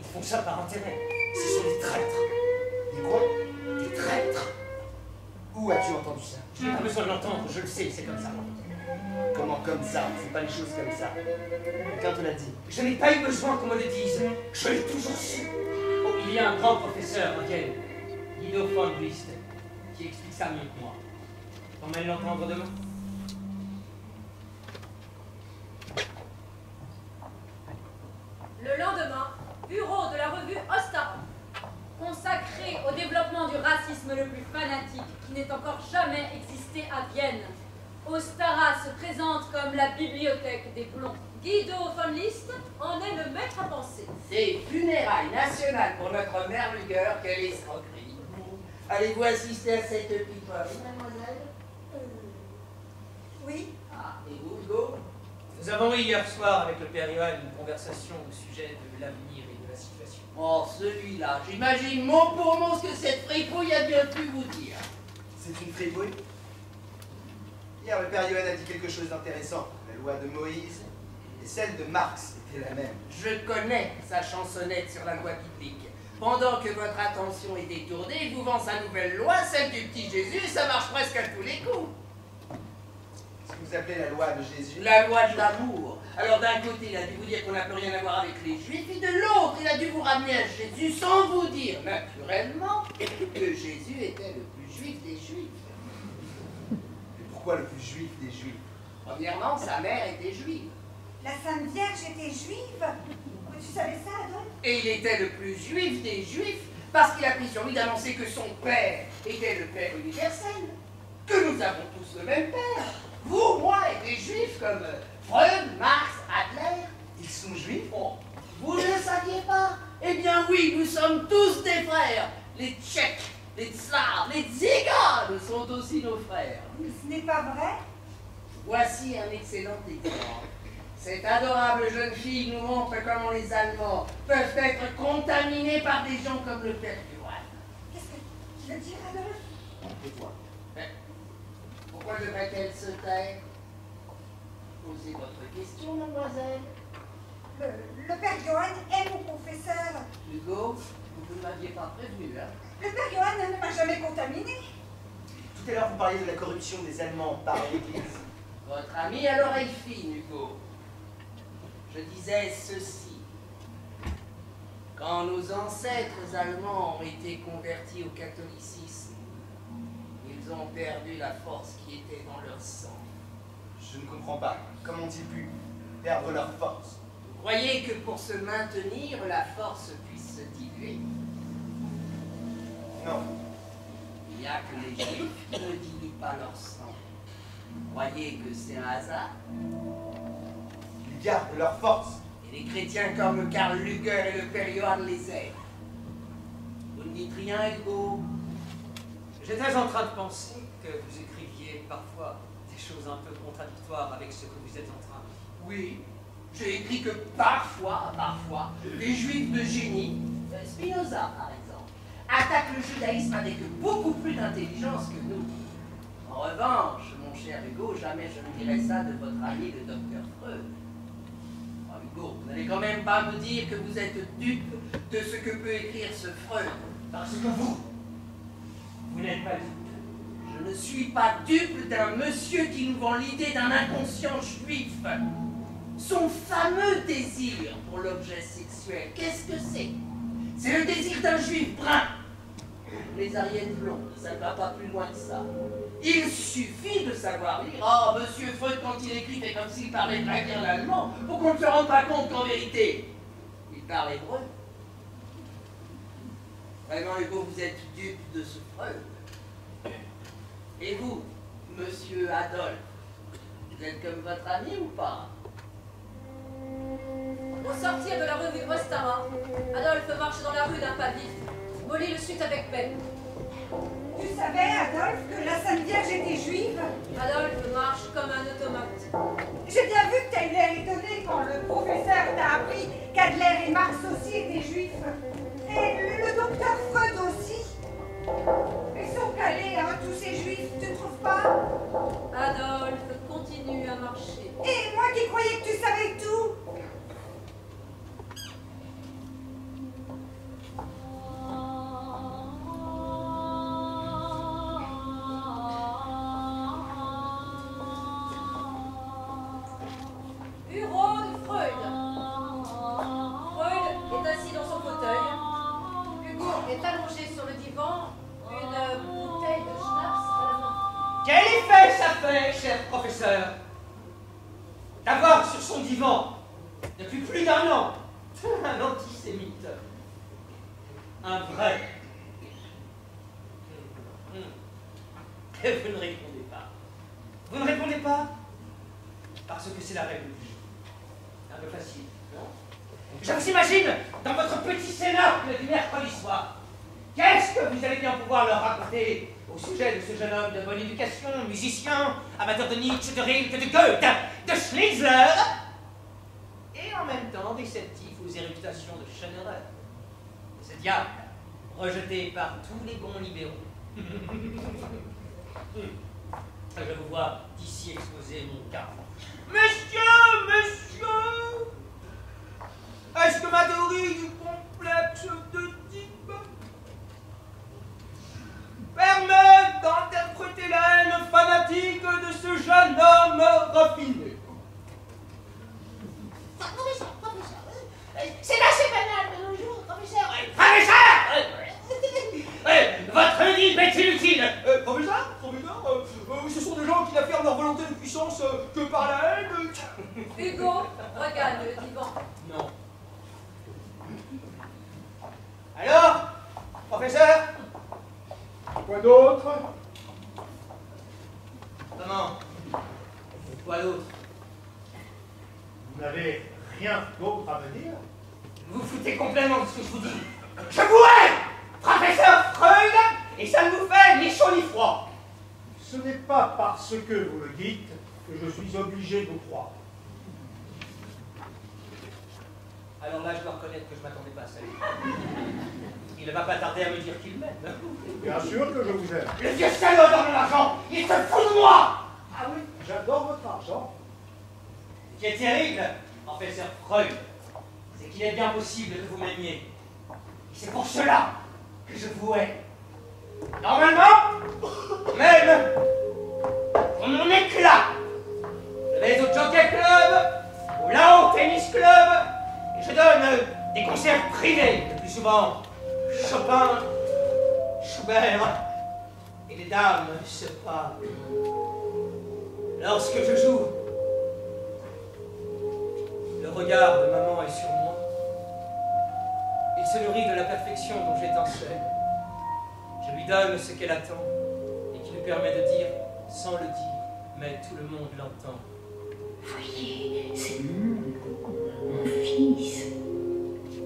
[SPEAKER 7] Ils font ça par intérêt. Ce sont des traîtres. Des quoi? Des traîtres. Où as-tu entendu ça?
[SPEAKER 5] Je n'ai pas besoin de l'entendre, je le sais, c'est comme ça.
[SPEAKER 7] Comment comme ça? On ne fait pas les choses comme ça. Quelqu'un te l'a dit.
[SPEAKER 5] Je n'ai pas eu besoin qu'on me le dise. Je l'ai toujours su. Oh, il y a un grand professeur en Vienne, Guido von List, qui explique ça mieux que moi. T'emmènes l'entendre demain?
[SPEAKER 2] Le lendemain, bureau de la revue Ostara, consacré au développement du racisme le plus fanatique qui n'ait encore jamais existé à Vienne. Ostara se présente comme la bibliothèque des blonds, Guido von List en est le maître à penser.
[SPEAKER 6] Des funérailles nationales pour notre mère Luger, quelle escroquerie. Allez-vous assister à cette pitoyerie, mademoiselle?
[SPEAKER 9] Oui.
[SPEAKER 6] Ah, et vous, Hugo?
[SPEAKER 5] Nous avons eu hier soir avec le père Johan une conversation au sujet de l'avenir et de la situation.
[SPEAKER 6] Oh, celui-là, j'imagine mot pour mot ce que cette fripouille a bien pu vous dire.
[SPEAKER 7] C'est une fripouille? Hier, le père Johan a dit quelque chose d'intéressant. La loi de Moïse et celle de Marx étaient la même.
[SPEAKER 6] Je connais sa chansonnette sur la loi biblique. Pendant que votre attention est détournée, il vous vend sa nouvelle loi, celle du petit Jésus, ça marche presque à tous les coups.
[SPEAKER 7] Ce que vous appelez la loi de Jésus?
[SPEAKER 6] La loi de l'amour. Alors d'un côté, il a dû vous dire qu'on n'a plus rien à voir avec les Juifs, et de l'autre, il a dû vous ramener à Jésus sans vous dire, naturellement, que Jésus était le plus juif des Juifs.
[SPEAKER 7] Pourquoi le plus juif des Juifs?
[SPEAKER 6] Premièrement, sa mère était juive.
[SPEAKER 9] La Sainte Vierge était juive. Tu savais ça, Adolphe?
[SPEAKER 6] Et il était le plus juif des Juifs parce qu'il a pris sur lui d'annoncer que son père était le Père universel, que nous avons tous le même père. Vous, moi et des Juifs comme Freud, Marx, Adler.
[SPEAKER 7] Ils sont juifs?
[SPEAKER 6] Oh, vous ne le saviez pas? Eh bien oui, nous sommes tous des frères. Les Tchèques, les Slaves, les Tziganes sont aussi nos frères.
[SPEAKER 9] Mais ce n'est pas vrai.
[SPEAKER 6] Voici un excellent exemple. Cette adorable jeune fille nous montre comment les Allemands peuvent être contaminés par des gens comme le père Johan.
[SPEAKER 9] Qu'est-ce que tu veux dire, Adolphe?
[SPEAKER 7] Et toi?
[SPEAKER 6] Mais pourquoi devrait-elle se taire? Posez votre question, mademoiselle.
[SPEAKER 9] Le père Johan est mon confesseur.
[SPEAKER 6] Hugo, vous ne m'aviez pas prévenu, hein?
[SPEAKER 9] Le père Johan ne m'a jamais contaminé.
[SPEAKER 7] Tout à l'heure, vous parliez de la corruption des Allemands par l'Église.
[SPEAKER 6] Votre ami à l'oreille fine, Hugo. Je disais ceci. Quand nos ancêtres allemands ont été convertis au catholicisme, ils ont perdu la force qui était dans leur sang.
[SPEAKER 7] Je ne comprends pas. Comment ont-ils pu perdre leur force?
[SPEAKER 6] Vous croyez que pour se maintenir, la force puisse se diluer?
[SPEAKER 7] Non.
[SPEAKER 6] Il n'y a que les Juifs qui ne diluent pas leur sang. Vous croyez que c'est un hasard?
[SPEAKER 7] Ils gardent leur force.
[SPEAKER 6] Et les chrétiens comme Karl Luger et le père Johann les aident. Vous ne dites rien, Hugo?
[SPEAKER 5] J'étais en train de penser que vous écriviez parfois des choses un peu contradictoires avec ce que vous êtes en train de dire.
[SPEAKER 6] Oui, j'ai écrit que parfois, les juifs de génie, Spinoza par exemple, attaquent le judaïsme avec beaucoup plus d'intelligence que nous. En revanche, mon cher Hugo, jamais je ne dirais ça de votre ami le docteur Freud. Oh, Hugo, vous n'allez quand même pas me dire que vous êtes dupe de ce que peut écrire ce Freud.
[SPEAKER 5] Parce que vous n'êtes pas dupe.
[SPEAKER 6] Je ne suis pas dupe d'un monsieur qui nous vend l'idée d'un inconscient juif. Son fameux désir pour l'objet sexuel, qu'est-ce que c'est? C'est le désir d'un juif brun. Les Ariènes blondes, ça ne va pas plus loin que ça. Il suffit de savoir lire. Oh, monsieur Freud, quand il écrit, fait comme s'il parlait très bien l'allemand, pour qu'on ne se rende pas compte qu'en vérité, il parle hébreu. Vraiment, Hugo, vous êtes dupe de ce Freud. Et vous, monsieur Adolphe, vous êtes comme votre ami ou pas?
[SPEAKER 2] Au sortir de la rue Ostara, Adolphe marche dans la rue d'un pas vif. Molly le suit avec peine.
[SPEAKER 9] Tu savais, Adolphe, que la Sainte Vierge était juive?
[SPEAKER 2] Adolphe marche comme un automate.
[SPEAKER 9] J'ai bien vu que t'as eu l'air étonné quand le professeur t'a appris qu'Adler et Marx aussi étaient juifs. Et le docteur Freud aussi. Ils sont calés, hein, tous ces juifs, tu ne trouves pas?
[SPEAKER 2] Adolphe continue à marcher.
[SPEAKER 9] Et moi qui croyais que tu savais tout?
[SPEAKER 2] Bureau de Freud. Freud est assis dans son fauteuil. Hugo est allongé sur le divan, une bouteille de schnapps à la main.
[SPEAKER 5] Quel effet ça fait, cher professeur, d'avoir sur son divan, depuis plus d'un an, un antisémite, un vrai. Et vous ne répondez pas. Vous ne répondez pas parce que c'est la règle du jeu. Un peu facile, non? Je vous imagine dans votre petit cénacle du mercredi soir. Qu'est-ce que vous allez bien pouvoir leur raconter au sujet de ce jeune homme de bonne éducation, musicien, amateur de Nietzsche, de Rilke, de Goethe, de Schnitzler, et en même temps déceptif aux éruptations de Schellerer, ce diable rejeté par tous les bons libéraux. Je vous vois d'ici exposer mon cas. Monsieur, est-ce que ma théorie du complexe de type permet d'interpréter la haine fanatique de ce jeune homme raffiné?
[SPEAKER 10] Professeur, c'est assez banal de nos jours, professeur.
[SPEAKER 5] Votre livre est inutile.
[SPEAKER 11] Professeur, ce sont des gens qui n'affirment leur volonté de puissance que par la haine.
[SPEAKER 2] Hugo, regarde le divan.
[SPEAKER 5] Non. Alors, professeur?
[SPEAKER 4] Quoi d'autre?
[SPEAKER 5] Comment? Quoi d'autre?
[SPEAKER 4] Vous n'avez rien d'autre à me dire?
[SPEAKER 5] Vous vous foutez complètement de ce que je vous dis. Je vous hais, professeur Freud, et ça ne vous fait ni chaud ni froid.
[SPEAKER 4] Ce n'est pas parce que vous le dites que je suis obligé de vous croire.
[SPEAKER 5] Alors là, je dois reconnaître que je ne m'attendais pas à ça. Il ne va pas tarder à me dire qu'il m'aime.
[SPEAKER 4] Bien sûr que je vous aime.
[SPEAKER 5] Le vieux salaud dans mon argent, il se fout de moi.
[SPEAKER 4] Ah oui, j'adore votre argent.
[SPEAKER 5] Ce qui est terrible, professeur Freud, c'est qu'il est bien possible que vous m'aimiez. Et c'est pour cela que je vous hais. Normalement, même pour mon éclat, je vais au Jockey Club, au Lao Tennis Club, et je donne des concerts privés, le plus souvent Chopin, Schubert, et les dames se parlent. Lorsque je joue, le regard de maman est sur moi. Il se nourrit de la perfection dont j'étincelle. Je lui donne ce qu'elle attend et qui lui permet de dire, sans le dire, mais tout le monde l'entend.
[SPEAKER 3] Voyez, c'est mon fils.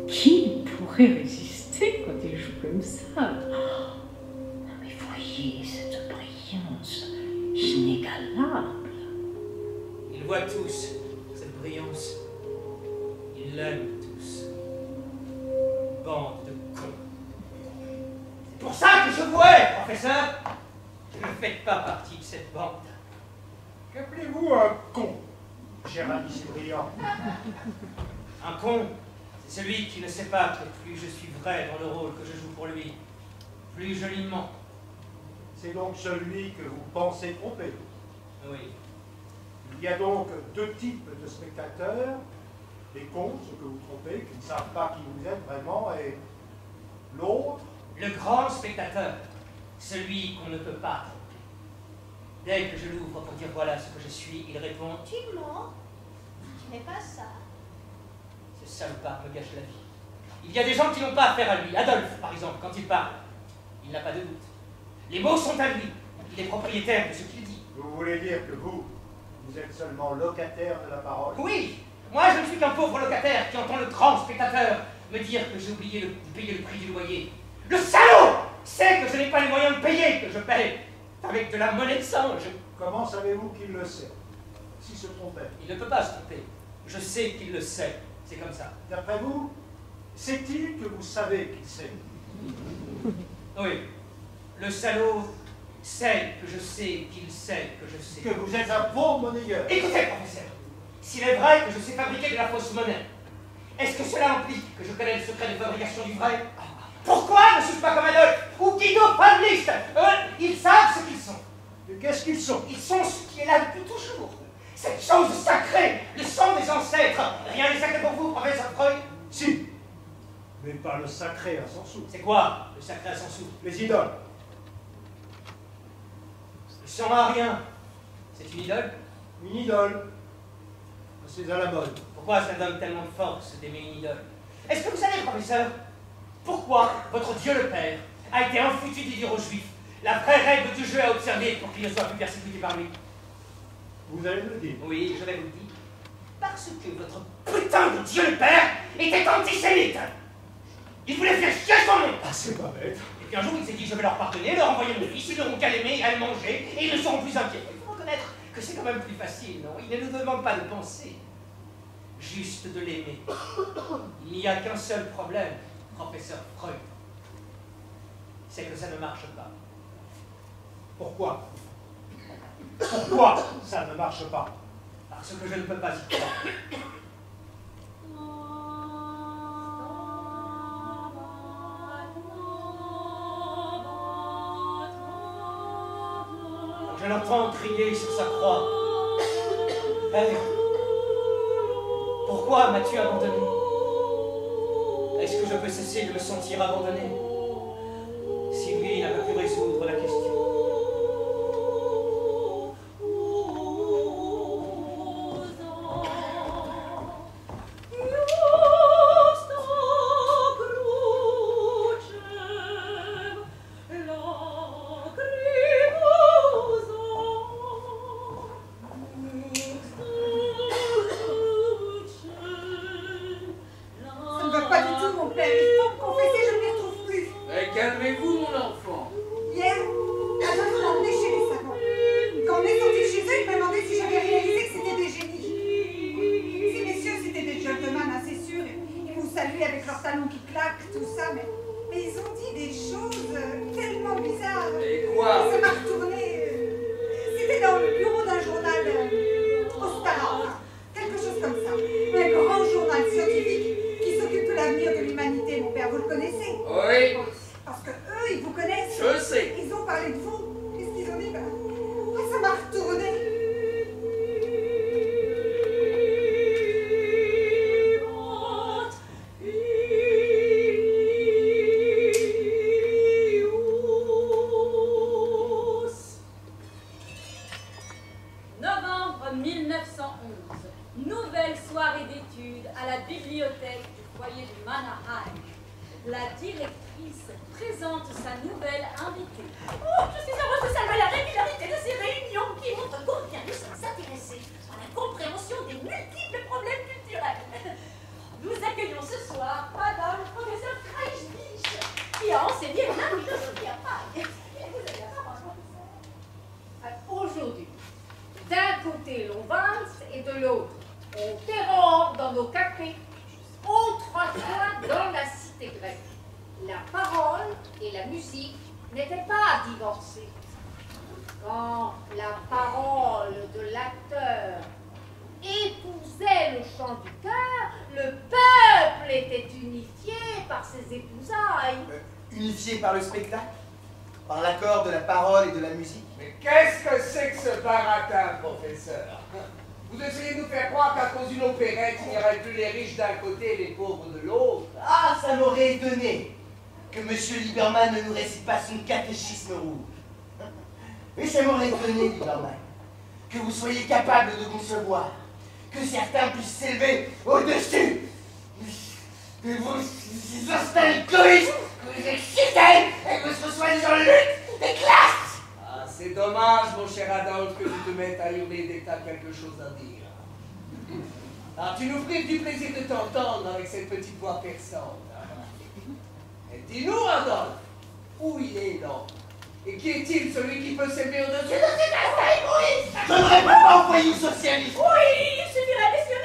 [SPEAKER 3] Qui pourrait résister quand il joue comme ça? Non mais voyez cette brillance inégalable.
[SPEAKER 5] Ils voient tous cette brillance. Ils l'aiment tous. Bande de cons. C'est pour ça que je vous hais, professeur. Je ne fais pas partie de cette bande.
[SPEAKER 4] Qu'appelez-vous un con, cher ami brillant?
[SPEAKER 5] Un con, c'est celui qui ne sait pas que plus je suis vrai dans le rôle que je joue pour lui, plus je lui mens.
[SPEAKER 4] C'est donc celui que vous pensez tromper.
[SPEAKER 5] Oui.
[SPEAKER 4] Il y a donc deux types de spectateurs, les cons, ceux que vous trompez, qui ne savent pas qui vous êtes vraiment, et l'autre.
[SPEAKER 5] Le grand spectateur, celui qu'on ne peut pas tromper. Dès que je l'ouvre pour dire voilà ce que je suis, il répond
[SPEAKER 10] Tu mens. Tu n'es pas ça.
[SPEAKER 5] ce salopard me gâche la vie. Il y a des gens qui n'ont pas affaire à lui. Adolphe, par exemple, quand il parle, il n'a pas de doute. Les mots sont à lui. Il est propriétaire de ce qu'il dit.
[SPEAKER 4] Vous voulez dire que vous êtes seulement locataire de la parole?
[SPEAKER 5] Oui, moi je ne suis qu'un pauvre locataire qui entend le grand spectateur me dire que j'ai oublié de payer le prix du loyer. Le salaud sait que je n'ai pas les moyens de payer, que je paye avec de la monnaie de singe.
[SPEAKER 4] Comment savez-vous qu'il le sait? S'il se trompait.
[SPEAKER 5] Il ne peut pas se tromper. Je sais qu'il le sait. C'est comme ça.
[SPEAKER 4] D'après vous, sait-il que vous savez qu'il sait?
[SPEAKER 5] Oui. Le salaud sait que je sais qu'il sait que je sais.
[SPEAKER 4] Que vous êtes un bon monnayeur.
[SPEAKER 5] Écoutez, professeur, s'il est vrai que je sais fabriquer de la fausse monnaie, est-ce que cela implique que je connais le secret de fabrication du vrai? Pourquoi ne suis-je pas comme Adolphe ou Guido van List? Ils savent ce qu'ils sont.
[SPEAKER 4] Mais qu'est-ce qu'ils sont?
[SPEAKER 5] Ils sont ce qui est là depuis toujours. Cette chose sacrée, le sang des ancêtres. Rien n'est sacré pour vous, professeur Freud?
[SPEAKER 4] Si, mais pas le sacré à son sou.
[SPEAKER 5] C'est quoi, le sacré à son sou?
[SPEAKER 4] Les idoles.
[SPEAKER 5] Le sang à rien. C'est une idole?
[SPEAKER 4] Une idole. C'est à la mode.
[SPEAKER 5] Pourquoi ça donne tellement de force d'aimer une idole? Est-ce que vous savez, professeur, pourquoi votre Dieu le Père a été infoutu de dire aux Juifs la vraie règle du jeu à observer pour qu'ils ne soient plus persécutés par lui?
[SPEAKER 4] Vous allez me le dire.
[SPEAKER 5] Oui, je vais vous le dire. Parce que votre putain de Dieu le Père était antisémite. Il voulait faire chier son nom.
[SPEAKER 11] Ah, c'est pas bête.
[SPEAKER 5] Et puis un jour, il s'est dit, je vais leur pardonner, leur envoyer mon fils, ils n'auront qu'à l'aimer, à le manger, et ils ne seront plus inquiets. Il faut reconnaître que c'est quand même plus facile, non? Il ne nous demande pas de penser, juste de l'aimer. Il n'y a qu'un seul problème, professeur Freud. C'est que ça ne marche pas.
[SPEAKER 4] Pourquoi? Pourquoi ça ne marche pas?
[SPEAKER 5] Parce que je ne peux pas y croire. Je l'entends crier sur sa croix. Père, pourquoi m'as-tu abandonné? Est-ce que je peux cesser de me sentir abandonné si lui n'a pas pu résoudre la question?
[SPEAKER 7] Unifié par le spectacle? Par l'accord de la parole et de la musique?
[SPEAKER 12] Mais qu'est-ce que c'est que ce baratin, professeur? Vous essayez de nous faire croire qu'à cause d'une opérette, il n'y aurait plus les riches d'un côté et les pauvres de l'autre?
[SPEAKER 7] Ah, ça m'aurait étonné que M. Lieberman ne nous récite pas son catéchisme rouge. Oui, ça m'aurait étonné, Lieberman, que vous soyez capable de concevoir que certains puissent s'élever au-dessus de vos instincts égoïstes, que vous excitez et que ce soit des gens lutte des classes.
[SPEAKER 12] Ah, c'est dommage, mon cher Adolphe, que tu te mettes à hurler dès que tu as quelque chose à dire. Ah, tu nous prives du plaisir de t'entendre avec cette petite voix perçante. Et dis-nous, Adolphe, où il est, l'homme? Et qui est-il, celui qui peut s'aimer au-dessus de cet instinct égoïste?
[SPEAKER 7] Je ne réponds pas aux voyous socialistes.
[SPEAKER 10] Oui, il suffirait, messieurs,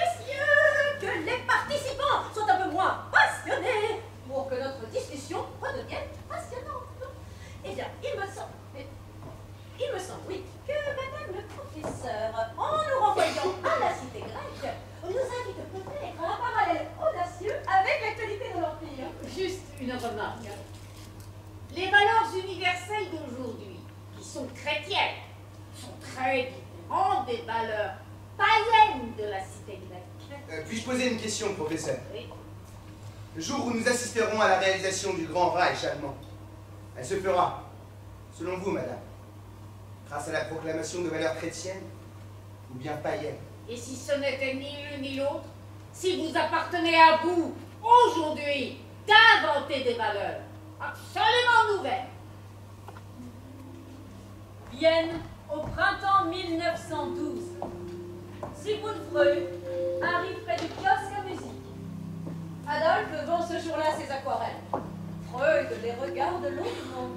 [SPEAKER 10] que les participants soient un peu moins passionnés pour que notre discussion redevienne passionnante. Eh bien, il me semble, oui, que Madame le professeur, en nous renvoyant à la cité grecque, nous invite peut-être à un parallèle audacieux avec l'actualité de l'Empire.
[SPEAKER 3] Juste une remarque. Les valeurs universelles d'aujourd'hui, qui sont chrétiennes, sont très différentes des valeurs païennes de la cité grecque.
[SPEAKER 7] Puis-je poser une question, professeur?
[SPEAKER 3] Oui.
[SPEAKER 7] Le jour où nous assisterons à la réalisation du Grand Reich allemand, elle se fera, selon vous, madame, grâce à la proclamation de valeurs chrétiennes ou bien païennes?
[SPEAKER 3] Et si ce n'était ni l'une ni l'autre, si vous appartenez à vous, aujourd'hui, d'inventer des valeurs absolument nouvelles?
[SPEAKER 2] Vienne, au printemps 1912. Sigmund Freud arrive près du kiosque à musique. Adolphe vend ce jour-là ses aquarelles. Freud les regarde longuement.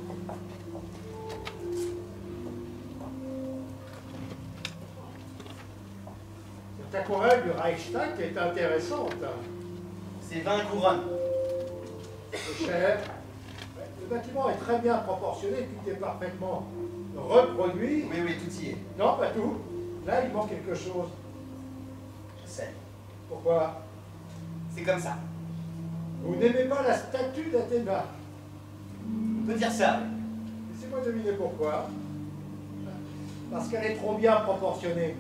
[SPEAKER 4] Cette aquarelle du Reichstag est intéressante.
[SPEAKER 7] C'est 20 couronnes.
[SPEAKER 4] C'est cher. Le bâtiment est très bien proportionné, tout est parfaitement reproduit.
[SPEAKER 7] Oui, oui, tout y est.
[SPEAKER 4] Non, pas tout. Là, il manque quelque chose.
[SPEAKER 7] Je sais.
[SPEAKER 4] Pourquoi?
[SPEAKER 7] C'est comme ça.
[SPEAKER 4] Vous n'aimez pas la statue d'Athéna?
[SPEAKER 7] On peut dire ça.
[SPEAKER 4] Laissez-moi deviner pourquoi. Parce qu'elle est trop bien proportionnée.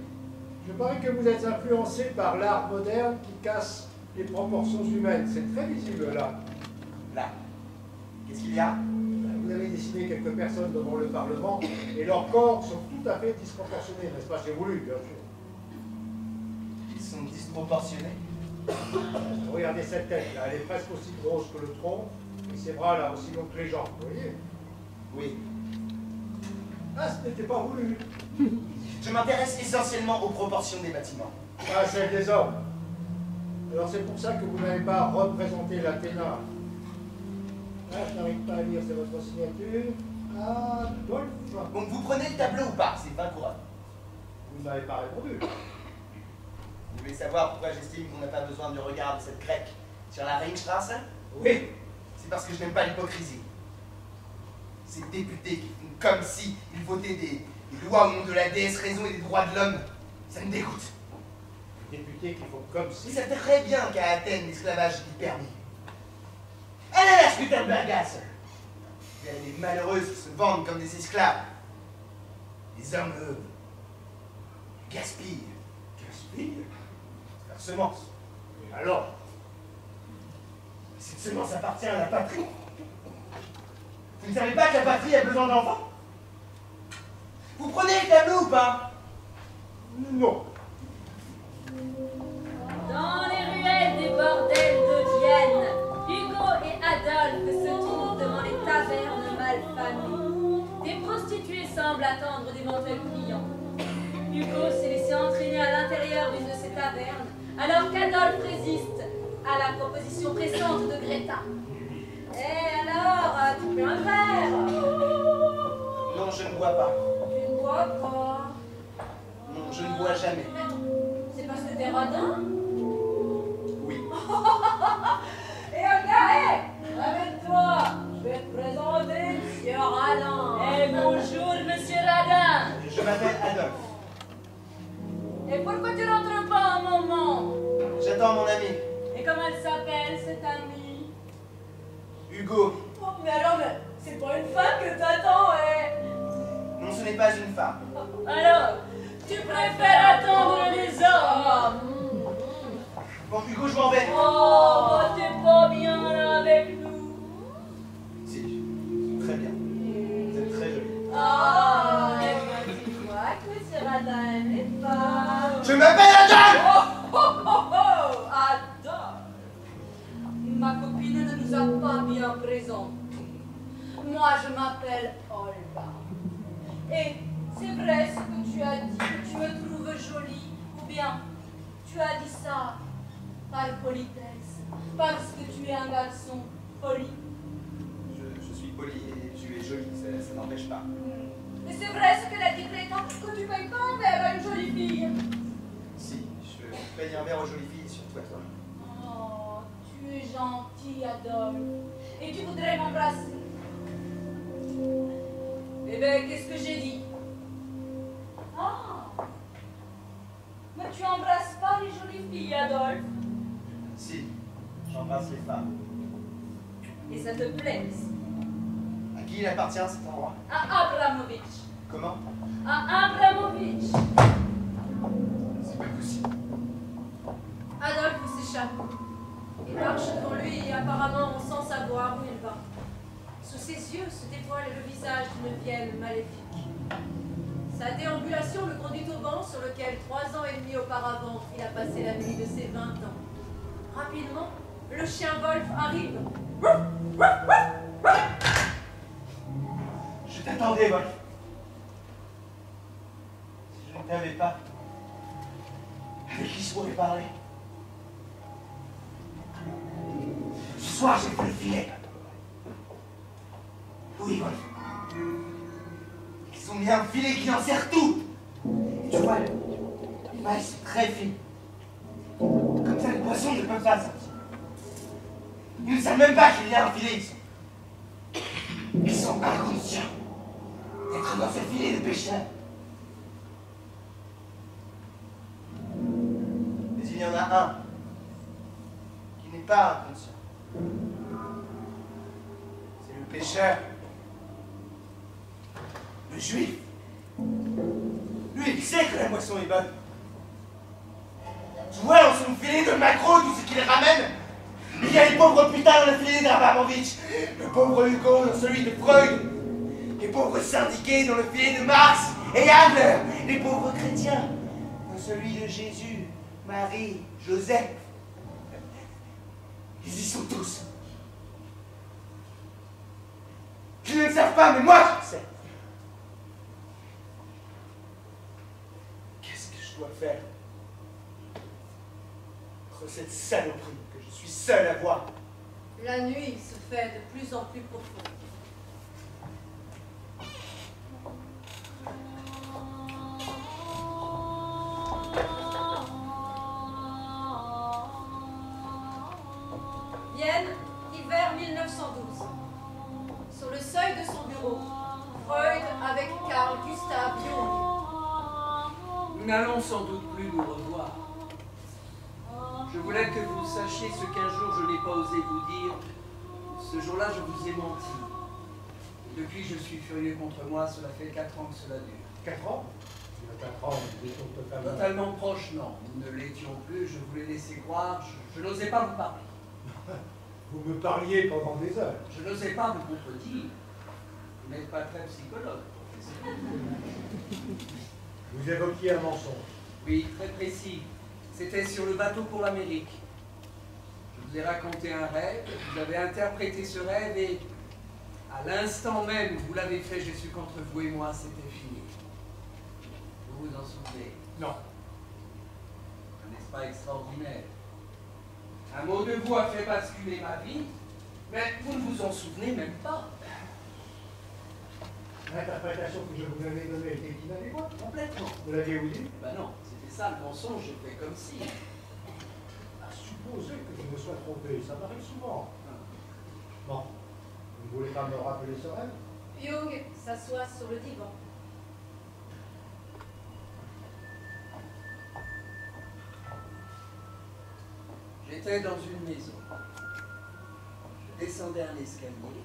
[SPEAKER 4] Je parie que vous êtes influencé par l'art moderne qui casse les proportions humaines. C'est très visible là.
[SPEAKER 7] Là. Qu'est-ce qu'il y a?
[SPEAKER 4] Vous avez dessiné quelques personnes devant le Parlement et leurs corps sont tout à fait disproportionnés, n'est-ce pas? C'est voulu, bien sûr.
[SPEAKER 7] Ils sont disproportionnés.
[SPEAKER 4] Regardez cette tête là, elle est presque aussi grosse que le tronc et ses bras là aussi longs que les jambes, vous voyez?
[SPEAKER 7] Oui.
[SPEAKER 4] Ah, ce n'était pas voulu.
[SPEAKER 7] Je m'intéresse essentiellement aux proportions des bâtiments.
[SPEAKER 4] Ah, celle des hommes. Alors c'est pour ça que vous n'avez pas représenté l'Athéna. Ah, je n'arrive pas à lire, c'est votre signature. Adolphe.
[SPEAKER 7] Donc vous prenez le tableau ou pas? C'est 20 couronnes.
[SPEAKER 4] Vous n'avez pas répondu.
[SPEAKER 7] Vous voulez savoir pourquoi j'estime qu'on n'a pas besoin du regard de cette grecque sur la Ringstrasse?
[SPEAKER 4] Oui.
[SPEAKER 7] C'est parce que je n'aime pas l'hypocrisie. Ces députés qui font comme si ils votaient des lois au nom de la déesse raison et des droits de l'homme, ça me dégoûte.
[SPEAKER 4] Les députés qui font comme si...
[SPEAKER 7] Ils savent très bien qu'à Athènes, l'esclavage est permis. Allez là, ce putain de bagasse! Il y a des malheureuses qui se vendent comme des esclaves. Les hommes, eux, gaspillent.
[SPEAKER 4] Gaspillent?
[SPEAKER 7] Leur semence.
[SPEAKER 4] Et alors?
[SPEAKER 7] Cette semence appartient à la patrie. Vous ne savez pas que la patrie a besoin d'enfants? Vous prenez le tableau ou pas?
[SPEAKER 4] Non.
[SPEAKER 2] Dans les ruelles des bordels de Vienne, Hugo et Adolphe se trouvent devant les tavernes mal famées. Des prostituées semblent attendre d'éventuels clients. Hugo s'est laissé entraîner à l'intérieur d'une de ces tavernes, alors qu'Adolphe résiste à la proposition pressante de Greta. Eh alors, tu veux un verre?
[SPEAKER 7] Non, je ne bois pas.
[SPEAKER 2] Tu ne bois pas?
[SPEAKER 7] Non, je ne bois jamais.
[SPEAKER 2] C'est parce que t'es radin?
[SPEAKER 7] Oui.
[SPEAKER 2] Et ok, ramène-toi, je vais te présenter Monsieur Radin. Eh bonjour Monsieur Radin.
[SPEAKER 7] Je m'appelle Adolphe.
[SPEAKER 2] Et pourquoi tu rentres pas un moment?
[SPEAKER 7] J'attends mon ami.
[SPEAKER 2] Et comment elle s'appelle cette amie?
[SPEAKER 7] Hugo.
[SPEAKER 2] Oh, mais alors, mais c'est pas une femme que t'attends, eh?
[SPEAKER 7] Non, ce n'est pas une femme.
[SPEAKER 2] Alors, tu préfères attendre des hommes?
[SPEAKER 7] Bon, Hugo, je m'en vais.
[SPEAKER 2] Oh, bah, t'es pas bien là avec nous.
[SPEAKER 7] Si, très bien. Vous êtes très jolie.
[SPEAKER 2] Ah, dis-moi que Monsieur Radin n'est pas...
[SPEAKER 7] Je m'appelle Adolphe!
[SPEAKER 2] Oh, Adolphe! Ma copine ne nous a pas bien présentés. Moi, je m'appelle Olga. Et c'est vrai ce que tu as dit, que tu me trouves jolie, ou bien tu as dit ça par politesse, parce que tu es un garçon poli.
[SPEAKER 7] Je suis poli et tu es jolie, ça n'empêche pas.
[SPEAKER 2] Et c'est vrai ce qu'elle a dit Greta, que tu payes pas un verre à une jolie fille.
[SPEAKER 7] Si, je paye un verre aux jolies filles, surtout à toi.
[SPEAKER 2] Oh, tu es gentil, Adolphe. Et tu voudrais m'embrasser? Eh bien, qu'est-ce que j'ai dit? Ah! Mais tu embrasses pas les jolies filles, Adolphe.
[SPEAKER 7] Si, j'embrasse les femmes.
[SPEAKER 2] Et ça te plaît ici?
[SPEAKER 7] À qui il appartient cet endroit?
[SPEAKER 2] À Abramovitch.
[SPEAKER 7] Comment?
[SPEAKER 2] À Abramovitch.
[SPEAKER 7] C'est pas possible.
[SPEAKER 2] Adolphe s'échappe. Il marche devant lui et apparemment sans savoir où il va. Sous ses yeux se dévoile le visage d'une vieille maléfique. Sa déambulation le conduit au banc sur lequel 3 ans et demi auparavant il a passé la nuit de ses 20 ans. Rapidement, le chien Wolf arrive.
[SPEAKER 7] Je t'attendais, Wolf. Si je ne t'avais pas, pourrais parler. Ce soir, j'ai fait le filet. Oui, Wolf. Ils ont mis un filet qui en sert tout. Et tu vois, les mailles sont très fines. Comme ça, les poissons ne peuvent pas sortir. Ils ne savent même pas qu'il y a un filet. Ils sont inconscients d'être dans ce filet de pêcheurs. Mais il y en a un qui n'est pas inconscient. C'est le pêcheur. Le juif. Lui, il sait que la moisson est bonne. Tu vois dans son filet de maquereau tout ce qu'il ramène. Il y a les pauvres putains dans le filet d'Abramovitch, le pauvre Hugo dans celui de Freud, les pauvres syndiqués dans le filet de Marx et Adler, les pauvres chrétiens dans celui de Jésus, Marie, Joseph. Ils y sont tous. Ils ne le savent pas, mais moi je le sais. Qu'est-ce que je dois faire contre cette saloperie que je suis seul à voir?
[SPEAKER 2] La nuit se fait de plus en plus profonde. Vienne, hiver 1912. Sur le seuil de son bureau, Freud avec Carl Gustav Jung.
[SPEAKER 12] Nous n'allons sans doute plus nous revoir. Je voulais que vous sachiez ce qu'un jour je n'ai pas osé vous dire. Ce jour-là, je vous ai menti. Depuis, je suis furieux contre moi. Cela fait 4 ans que cela dure.
[SPEAKER 4] 4 ans? Il y a 4 ans, nous étions totalement...
[SPEAKER 12] Totalement proches, non. Nous ne l'étions plus. Je voulais laisser croire. Je n'osais pas vous parler.
[SPEAKER 4] Vous me parliez pendant des heures.
[SPEAKER 12] Je n'osais pas vous contredire. Vous n'êtes pas très psychologue, professeur.
[SPEAKER 4] Vous évoquiez un mensonge.
[SPEAKER 12] Oui, très précis. C'était sur le bateau pour l'Amérique. Je vous ai raconté un rêve, vous avez interprété ce rêve et à l'instant même où vous l'avez fait, j'ai su qu'entre vous et moi, c'était fini. Vous vous en souvenez?
[SPEAKER 4] Non.
[SPEAKER 12] N'est-ce pas extraordinaire? Un mot de vous a fait basculer ma vie, mais vous ne vous en souvenez même pas.
[SPEAKER 4] L'interprétation que je vous avais donnée était inadéquate.
[SPEAKER 12] Complètement.
[SPEAKER 4] Vous l'aviez oublié?
[SPEAKER 12] Ben non, c'était ça le mensonge, j'ai fait comme si.
[SPEAKER 4] À supposer que je me sois trompé, ça m'arrive souvent. Bon, vous ne voulez pas me rappeler ce rêve?
[SPEAKER 2] Jung s'assoit sur le divan.
[SPEAKER 12] J'étais dans une maison. Je descendais un escalier.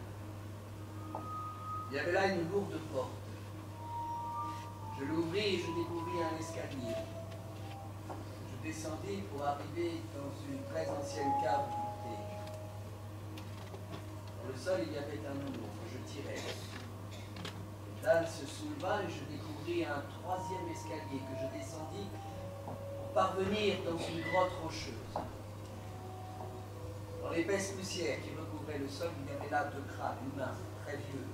[SPEAKER 12] Il y avait là une lourde porte. Je l'ouvris et je découvris un escalier. Je descendis pour arriver dans une très ancienne cave voûtée. Dans le sol, il y avait un anneau que je tirais. Le dalle se souleva et je découvris un 3e escalier que je descendis pour parvenir dans une grotte rocheuse. Dans l'épaisse poussière qui recouvrait le sol, il y avait là 2 crânes humains, très vieux.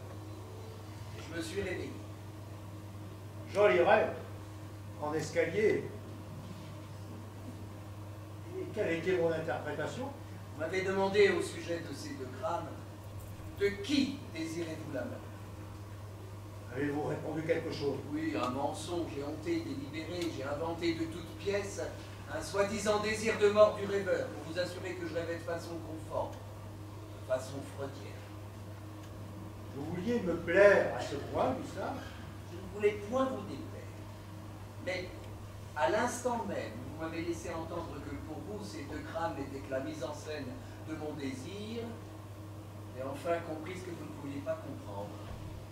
[SPEAKER 12] Et je me suis réveillé.
[SPEAKER 4] Joli rêve. En escalier. Et quelle était mon interprétation?
[SPEAKER 12] Vous m'avez demandé au sujet de ces 2 crânes, de qui désirez-vous la main?
[SPEAKER 4] Avez-vous répondu quelque chose?
[SPEAKER 12] Oui, un mensonge, j'ai honté, délibéré, j'ai inventé de toutes pièces un soi-disant désir de mort du rêveur, pour vous assurer que je rêvais de façon conforme, de façon freudienne.
[SPEAKER 4] Vous vouliez me plaire à ce point, Gustave?
[SPEAKER 12] Je ne voulais point vous déplaire. Mais à l'instant même, vous m'avez laissé entendre que pour vous, ces 2 crânes n'étaient que la mise en scène de mon désir, et enfin compris ce que vous ne pouviez pas comprendre.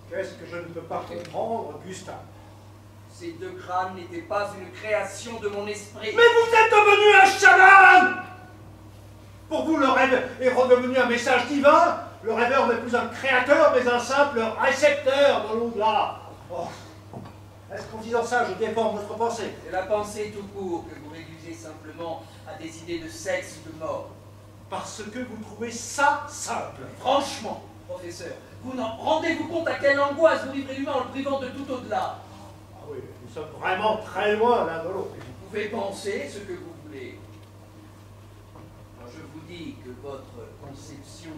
[SPEAKER 4] Qu'est-ce que je ne peux pas comprendre, Gustave?
[SPEAKER 12] Ces 2 crânes n'étaient pas une création de mon esprit.
[SPEAKER 4] Mais vous êtes devenu un chaman! Pour vous, le rêve est redevenu un message divin. Le rêveur n'est plus un créateur, mais un simple récepteur de l'au-delà. Oh. Est-ce qu'en disant ça, je déforme votre pensée?
[SPEAKER 12] C'est la pensée tout court que vous réduisez simplement à des idées de sexe ou de mort.
[SPEAKER 4] Parce que vous trouvez ça simple.
[SPEAKER 12] Franchement, professeur, vous n'en rendez-vous compte à quelle angoisse vous livrez l'humain en le privant de tout au-delà?
[SPEAKER 4] Ah oui, nous sommes vraiment très loin l'un de l'autre.
[SPEAKER 12] Vous pouvez penser ce que vous voulez.
[SPEAKER 6] Écoutez, quand je vous dis que votre conception,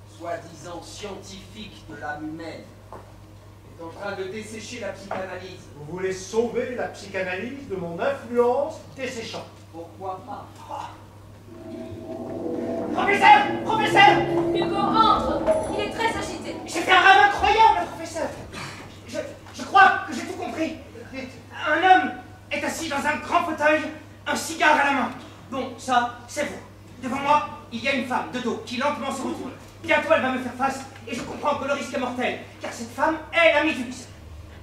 [SPEAKER 6] soi-disant scientifique de l'âme humaine, est en train de dessécher la psychanalyse.
[SPEAKER 4] Vous voulez sauver la psychanalyse de mon influence desséchante?
[SPEAKER 6] Pourquoi pas?
[SPEAKER 5] Professeur! Professeur!
[SPEAKER 2] Hugo, entre! Il est très agité.
[SPEAKER 5] J'ai fait un rêve incroyable, professeur! Je crois que j'ai tout compris. Un homme est assis dans un grand fauteuil, un cigare à la main. Bon, ça, c'est vous. Devant moi, il y a une femme de dos qui lentement se retourne. Bientôt, elle va me faire face et je comprends que le risque est mortel, car cette femme est la Méduse.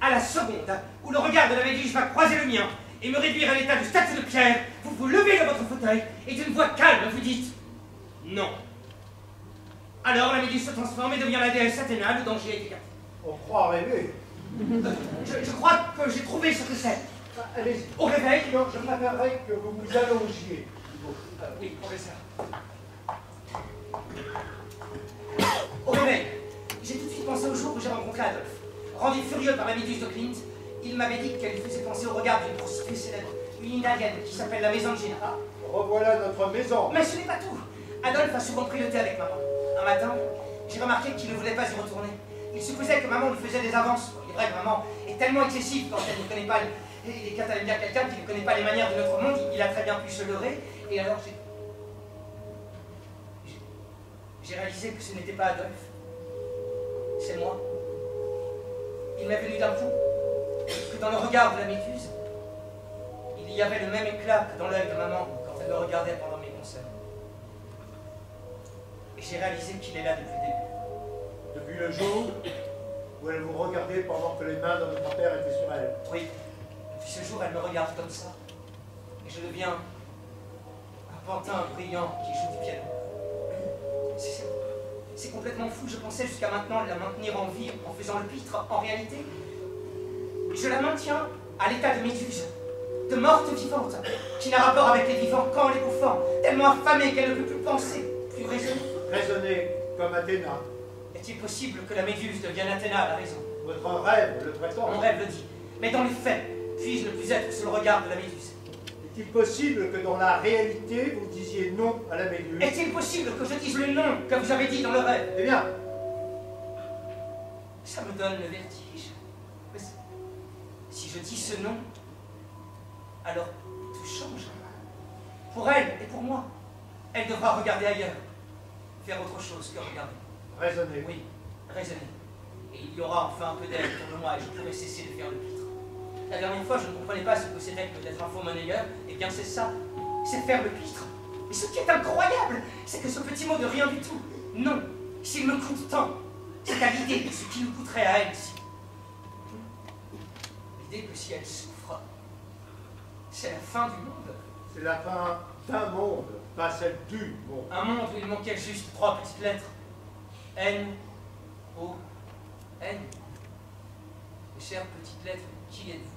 [SPEAKER 5] À la seconde où le regard de la Méduse va croiser le mien et me réduire à l'état de statue de pierre, vous vous levez de votre fauteuil et d'une voix calme, vous dites non. Alors la Méduse se transforme et devient la déesse Athéna, le danger est écarté.
[SPEAKER 4] On croit rêver.
[SPEAKER 5] Je crois que j'ai trouvé ce que c'est.
[SPEAKER 4] Allez-y.
[SPEAKER 5] Au réveil,
[SPEAKER 4] Non, je préférerais que vous vous allongiez.
[SPEAKER 5] oui, professeur. Au réveil, j'ai tout de suite pensé au jour où j'ai rencontré Adolphe. Rendu furieux par la Méduse de Clint, il m'avait dit qu'elle lui faisait penser au regard d'une prostituée célèbre, une Italienne qui s'appelle la Maison de Gina.
[SPEAKER 4] Ah, revoilà notre maison.
[SPEAKER 5] Mais ce n'est pas tout. Adolphe a souvent pris le thé avec maman. Un matin, j'ai remarqué qu'il ne voulait pas y retourner. Il supposait que maman lui faisait des avances. Il est vrai que maman est tellement excessive quand elle ne connaît pas et quand elle aime bien quelqu'un qui ne connaît pas les manières de notre monde, il a très bien pu se leurrer. Et alors j'ai réalisé que ce n'était pas Adolphe. C'est moi. Il m'est venu d'un coup que dans le regard de la Méduse, il y avait le même éclat que dans l'œil de maman quand elle me regardait pendant mes concerts. Et j'ai réalisé qu'il est là depuis le début.
[SPEAKER 4] Depuis le jour où elle vous regardait pendant que les mains de votre père étaient sur elle.
[SPEAKER 5] Oui, depuis ce jour, elle me regarde comme ça. Et je deviens un pantin brillant qui joue du piano. C'est complètement fou. Je pensais jusqu'à maintenant la maintenir en vie en faisant le pitre. En réalité, je la maintiens à l'état de Méduse, de morte vivante, qui n'a rapport avec les vivants qu'en les bouffant, tellement affamée qu'elle ne peut plus penser, plus raisonner.
[SPEAKER 4] Raisonner comme Athéna.
[SPEAKER 5] Est-il possible que la Méduse devienne Athéna à la raison?
[SPEAKER 4] Votre rêve le prétend.
[SPEAKER 5] Mon rêve le dit. Mais dans les faits, puis-je ne plus être sous le regard de la Méduse?
[SPEAKER 4] Est-il possible que dans la réalité, vous disiez non à la Méduse?
[SPEAKER 5] Est-il possible que je dise le nom que vous avez dit dans le rêve?
[SPEAKER 4] Eh bien,
[SPEAKER 5] ça me donne le vertige. Mais si je dis ce nom, alors tout change. Pour elle et pour moi, elle devra regarder ailleurs, faire autre chose que regarder.
[SPEAKER 4] raisonner.
[SPEAKER 5] Oui, raisonner. Et il y aura enfin un peu d'air autour de moi et je pourrai cesser de faire le pitre. La dernière fois, je ne comprenais pas ce que c'était que d'être un faux monnayeur. Eh bien, c'est ça. C'est faire le pitre. Et ce qui est incroyable, c'est que ce petit mot de rien du tout, non, s'il me coûte tant, c'est à l'idée de ce qui nous coûterait à elle si. L'idée que si elle souffre, c'est la fin du monde.
[SPEAKER 4] C'est la fin d'un monde, pas celle du monde.
[SPEAKER 5] Un monde où il manquait juste 3 petites lettres. N, O, N. Mes chères petites lettres, qui êtes-vous?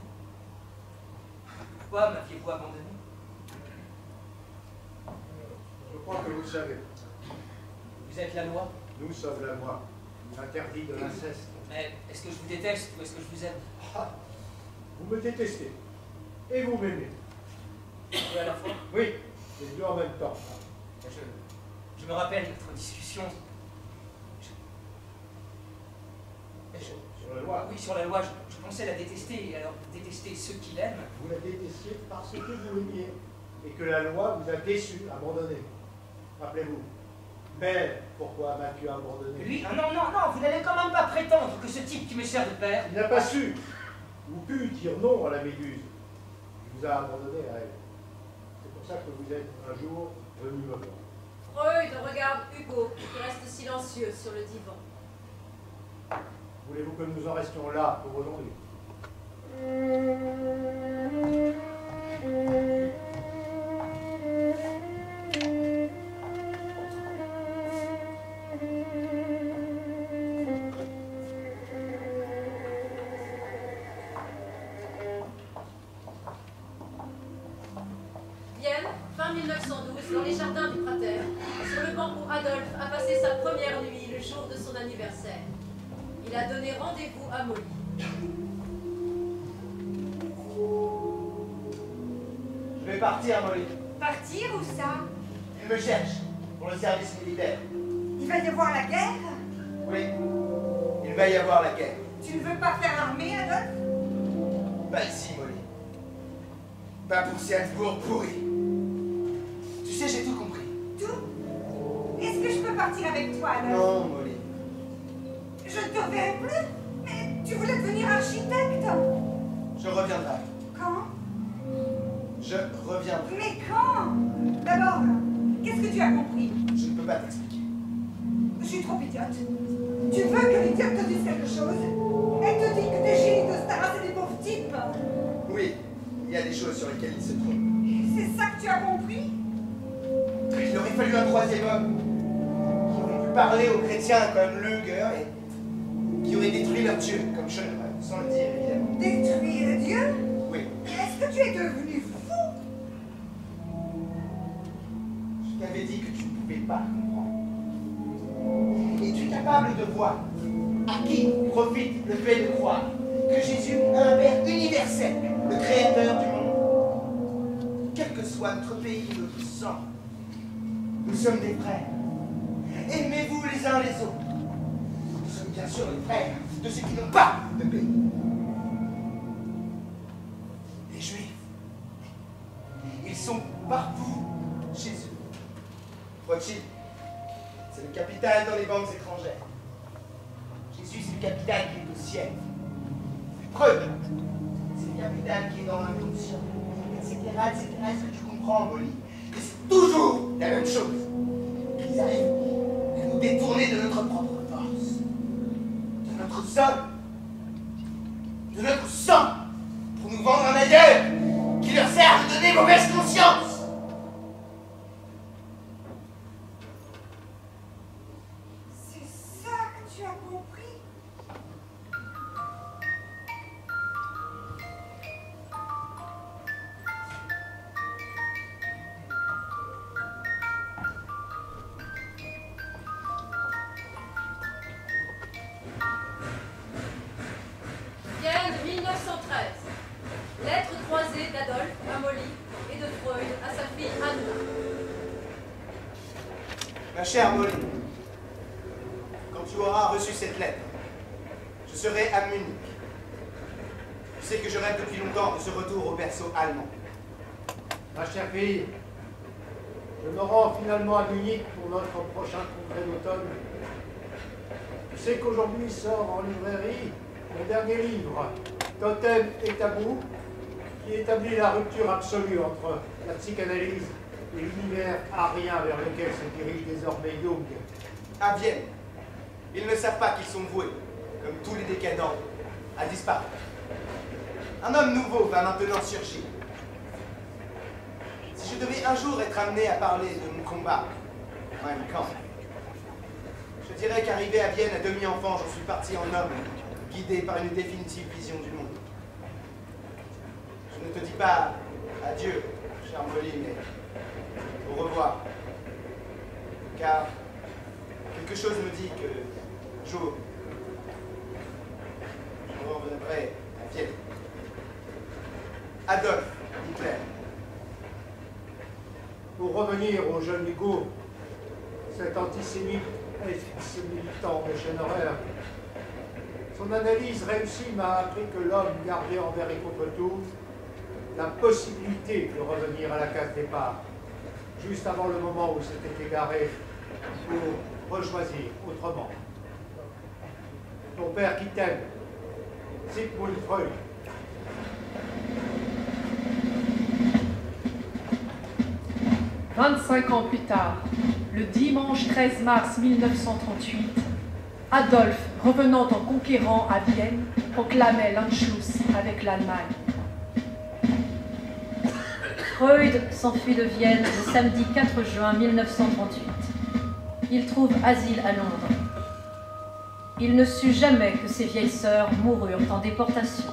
[SPEAKER 5] Pourquoi m'aviez-vous abandonné?
[SPEAKER 4] Je crois que vous le savez.
[SPEAKER 5] Vous êtes la loi?
[SPEAKER 4] Nous sommes la loi. L'interdit de l'inceste.
[SPEAKER 5] Mais est-ce que je vous déteste ou est-ce que je vous aime?
[SPEAKER 4] Ah, vous me détestez. Et vous m'aimez.
[SPEAKER 5] Et à la fois?
[SPEAKER 4] Oui, les deux en même temps.
[SPEAKER 5] Je me rappelle notre discussion.
[SPEAKER 4] Sur la loi.
[SPEAKER 5] Oui, sur la loi, je pensais la détester, et alors détester ceux qui l'aiment.
[SPEAKER 4] Vous la détestiez parce que vous l'aimiez. Et que la loi vous a déçu, abandonné. Rappelez-vous. Mais pourquoi m'as-tu abandonné?
[SPEAKER 5] Lui? Non, vous n'allez quand même pas prétendre que ce type qui me sert de père...
[SPEAKER 4] Il n'a pas su ou pu dire non à la Méduse. Il vous a abandonné à elle. C'est pour ça que vous êtes un jour venu me voir.
[SPEAKER 2] Freud regarde Hugo, qui reste silencieux sur le divan.
[SPEAKER 4] Voulez-vous que nous en restions là pour aujourd'hui?
[SPEAKER 2] Vienne, fin 1912, dans les jardins du Prater, sur le banc où Adolphe a passé sa première nuit le jour de son anniversaire. Il a donné rendez-vous à Molly.
[SPEAKER 5] Je vais partir, Molly.
[SPEAKER 9] Partir où ça?
[SPEAKER 7] Il me cherche pour le service militaire.
[SPEAKER 9] Il va y avoir la guerre?
[SPEAKER 7] Oui, il va y avoir la guerre.
[SPEAKER 9] Tu ne veux pas faire l'armée, Adolphe?
[SPEAKER 7] Pas ici, Molly. Pas pour Salzbourg pourri. Tu sais, j'ai tout compris.
[SPEAKER 9] Tout? Est-ce que je peux partir avec toi, Adolphe?
[SPEAKER 7] Non, Molly.
[SPEAKER 9] Je ne te reverrai plus? Mais tu voulais devenir architecte?
[SPEAKER 7] Je reviendrai.
[SPEAKER 9] Quand?
[SPEAKER 7] Je reviendrai.
[SPEAKER 9] Mais quand? D'abord, qu'est-ce que tu as compris?
[SPEAKER 7] Je ne peux pas t'expliquer.
[SPEAKER 9] Je suis trop idiote. Tu veux que l'idiote te dise quelque chose? Elle te dit que tes génies de Stara, c'est des pauvres types.
[SPEAKER 7] Oui, il y a des choses sur lesquelles il se trompe.
[SPEAKER 9] C'est ça que tu as compris?
[SPEAKER 7] Il aurait fallu un troisième homme qui aurait pu parler aux chrétiens comme Luger et qui aurait détruit leur Dieu comme Schoenberg, sans le dire évidemment.
[SPEAKER 9] Détruire Dieu?
[SPEAKER 7] Oui.
[SPEAKER 9] Est-ce que tu es devenu fou?
[SPEAKER 7] Je t'avais dit que tu ne pouvais pas comprendre. Es-tu capable de voir à qui profite le fait de croire que Jésus a un Père universel, le Créateur du monde? Quel que soit notre pays, notre sang, nous sommes des frères. Aimez-vous les uns les autres. Nous sommes bien sûr les frères de ceux qui n'ont pas de pays. Les Juifs, ils sont partout chez eux. Rothschild, c'est le capital dans les banques étrangères. Jésus, c'est le capital qui est au ciel. Freud, c'est le capital qui est dans l'inconscient, etc., etc. Est-ce que tu comprends, Molly? Que c'est toujours la même chose. Ils arrivent à nous détourner de notre propre force, de notre sol, de notre sang, pour nous vendre un ailleurs qui leur sert à nous donner mauvaise conscience.
[SPEAKER 9] C'est ça que tu as compris?
[SPEAKER 2] Vienne 1913. Lettre croisée d'Adolphe à Molly et de Freud à sa fille Anna.
[SPEAKER 7] Ma chère Molly, quand tu auras reçu cette lettre, je serai à Munich. Tu sais que je rêve depuis longtemps de ce retour au berceau allemand.
[SPEAKER 4] Ma chère fille, je me rends finalement à Munich pour notre prochain congrès d'automne. Tu sais qu'aujourd'hui sort en librairie mon dernier livre, Totem et Tabou, qui établit la rupture absolue entre la psychanalyse et l'univers arien vers lequel se dirige désormais Jung.
[SPEAKER 7] À Vienne, ils ne savent pas qu'ils sont voués, comme tous les décadents, à disparaître. Un homme nouveau va maintenant surgir. Si je devais un jour être amené à parler de mon combat, Mein Kampf, je dirais qu'arrivé à Vienne à demi-enfant, j'en suis parti en homme, guidé par une définitive vision du monde. Je ne te dis pas adieu, cher Molly, mais au revoir. Car quelque chose me dit que un jour, je reviendrai à Vienne. Adolf Hitler.
[SPEAKER 4] Pour revenir au jeune Hugo, cet antisémite ex-militant de Schoenberg, son analyse réussie m'a appris que l'homme gardait envers et contre tout la possibilité de revenir à la case départ, juste avant le moment où s'était égaré, pour rechoisir autrement. Ton père qui t'aime, Sigmund Freud. «
[SPEAKER 13] 25 ans plus tard, le dimanche 13 mars 1938, Adolphe, revenant en conquérant à Vienne, proclamait l'Anschluss avec l'Allemagne.
[SPEAKER 14] Freud s'enfuit de Vienne le samedi 4 juin 1938. Il trouve asile à Londres. Il ne sut jamais que ses vieilles sœurs moururent en déportation.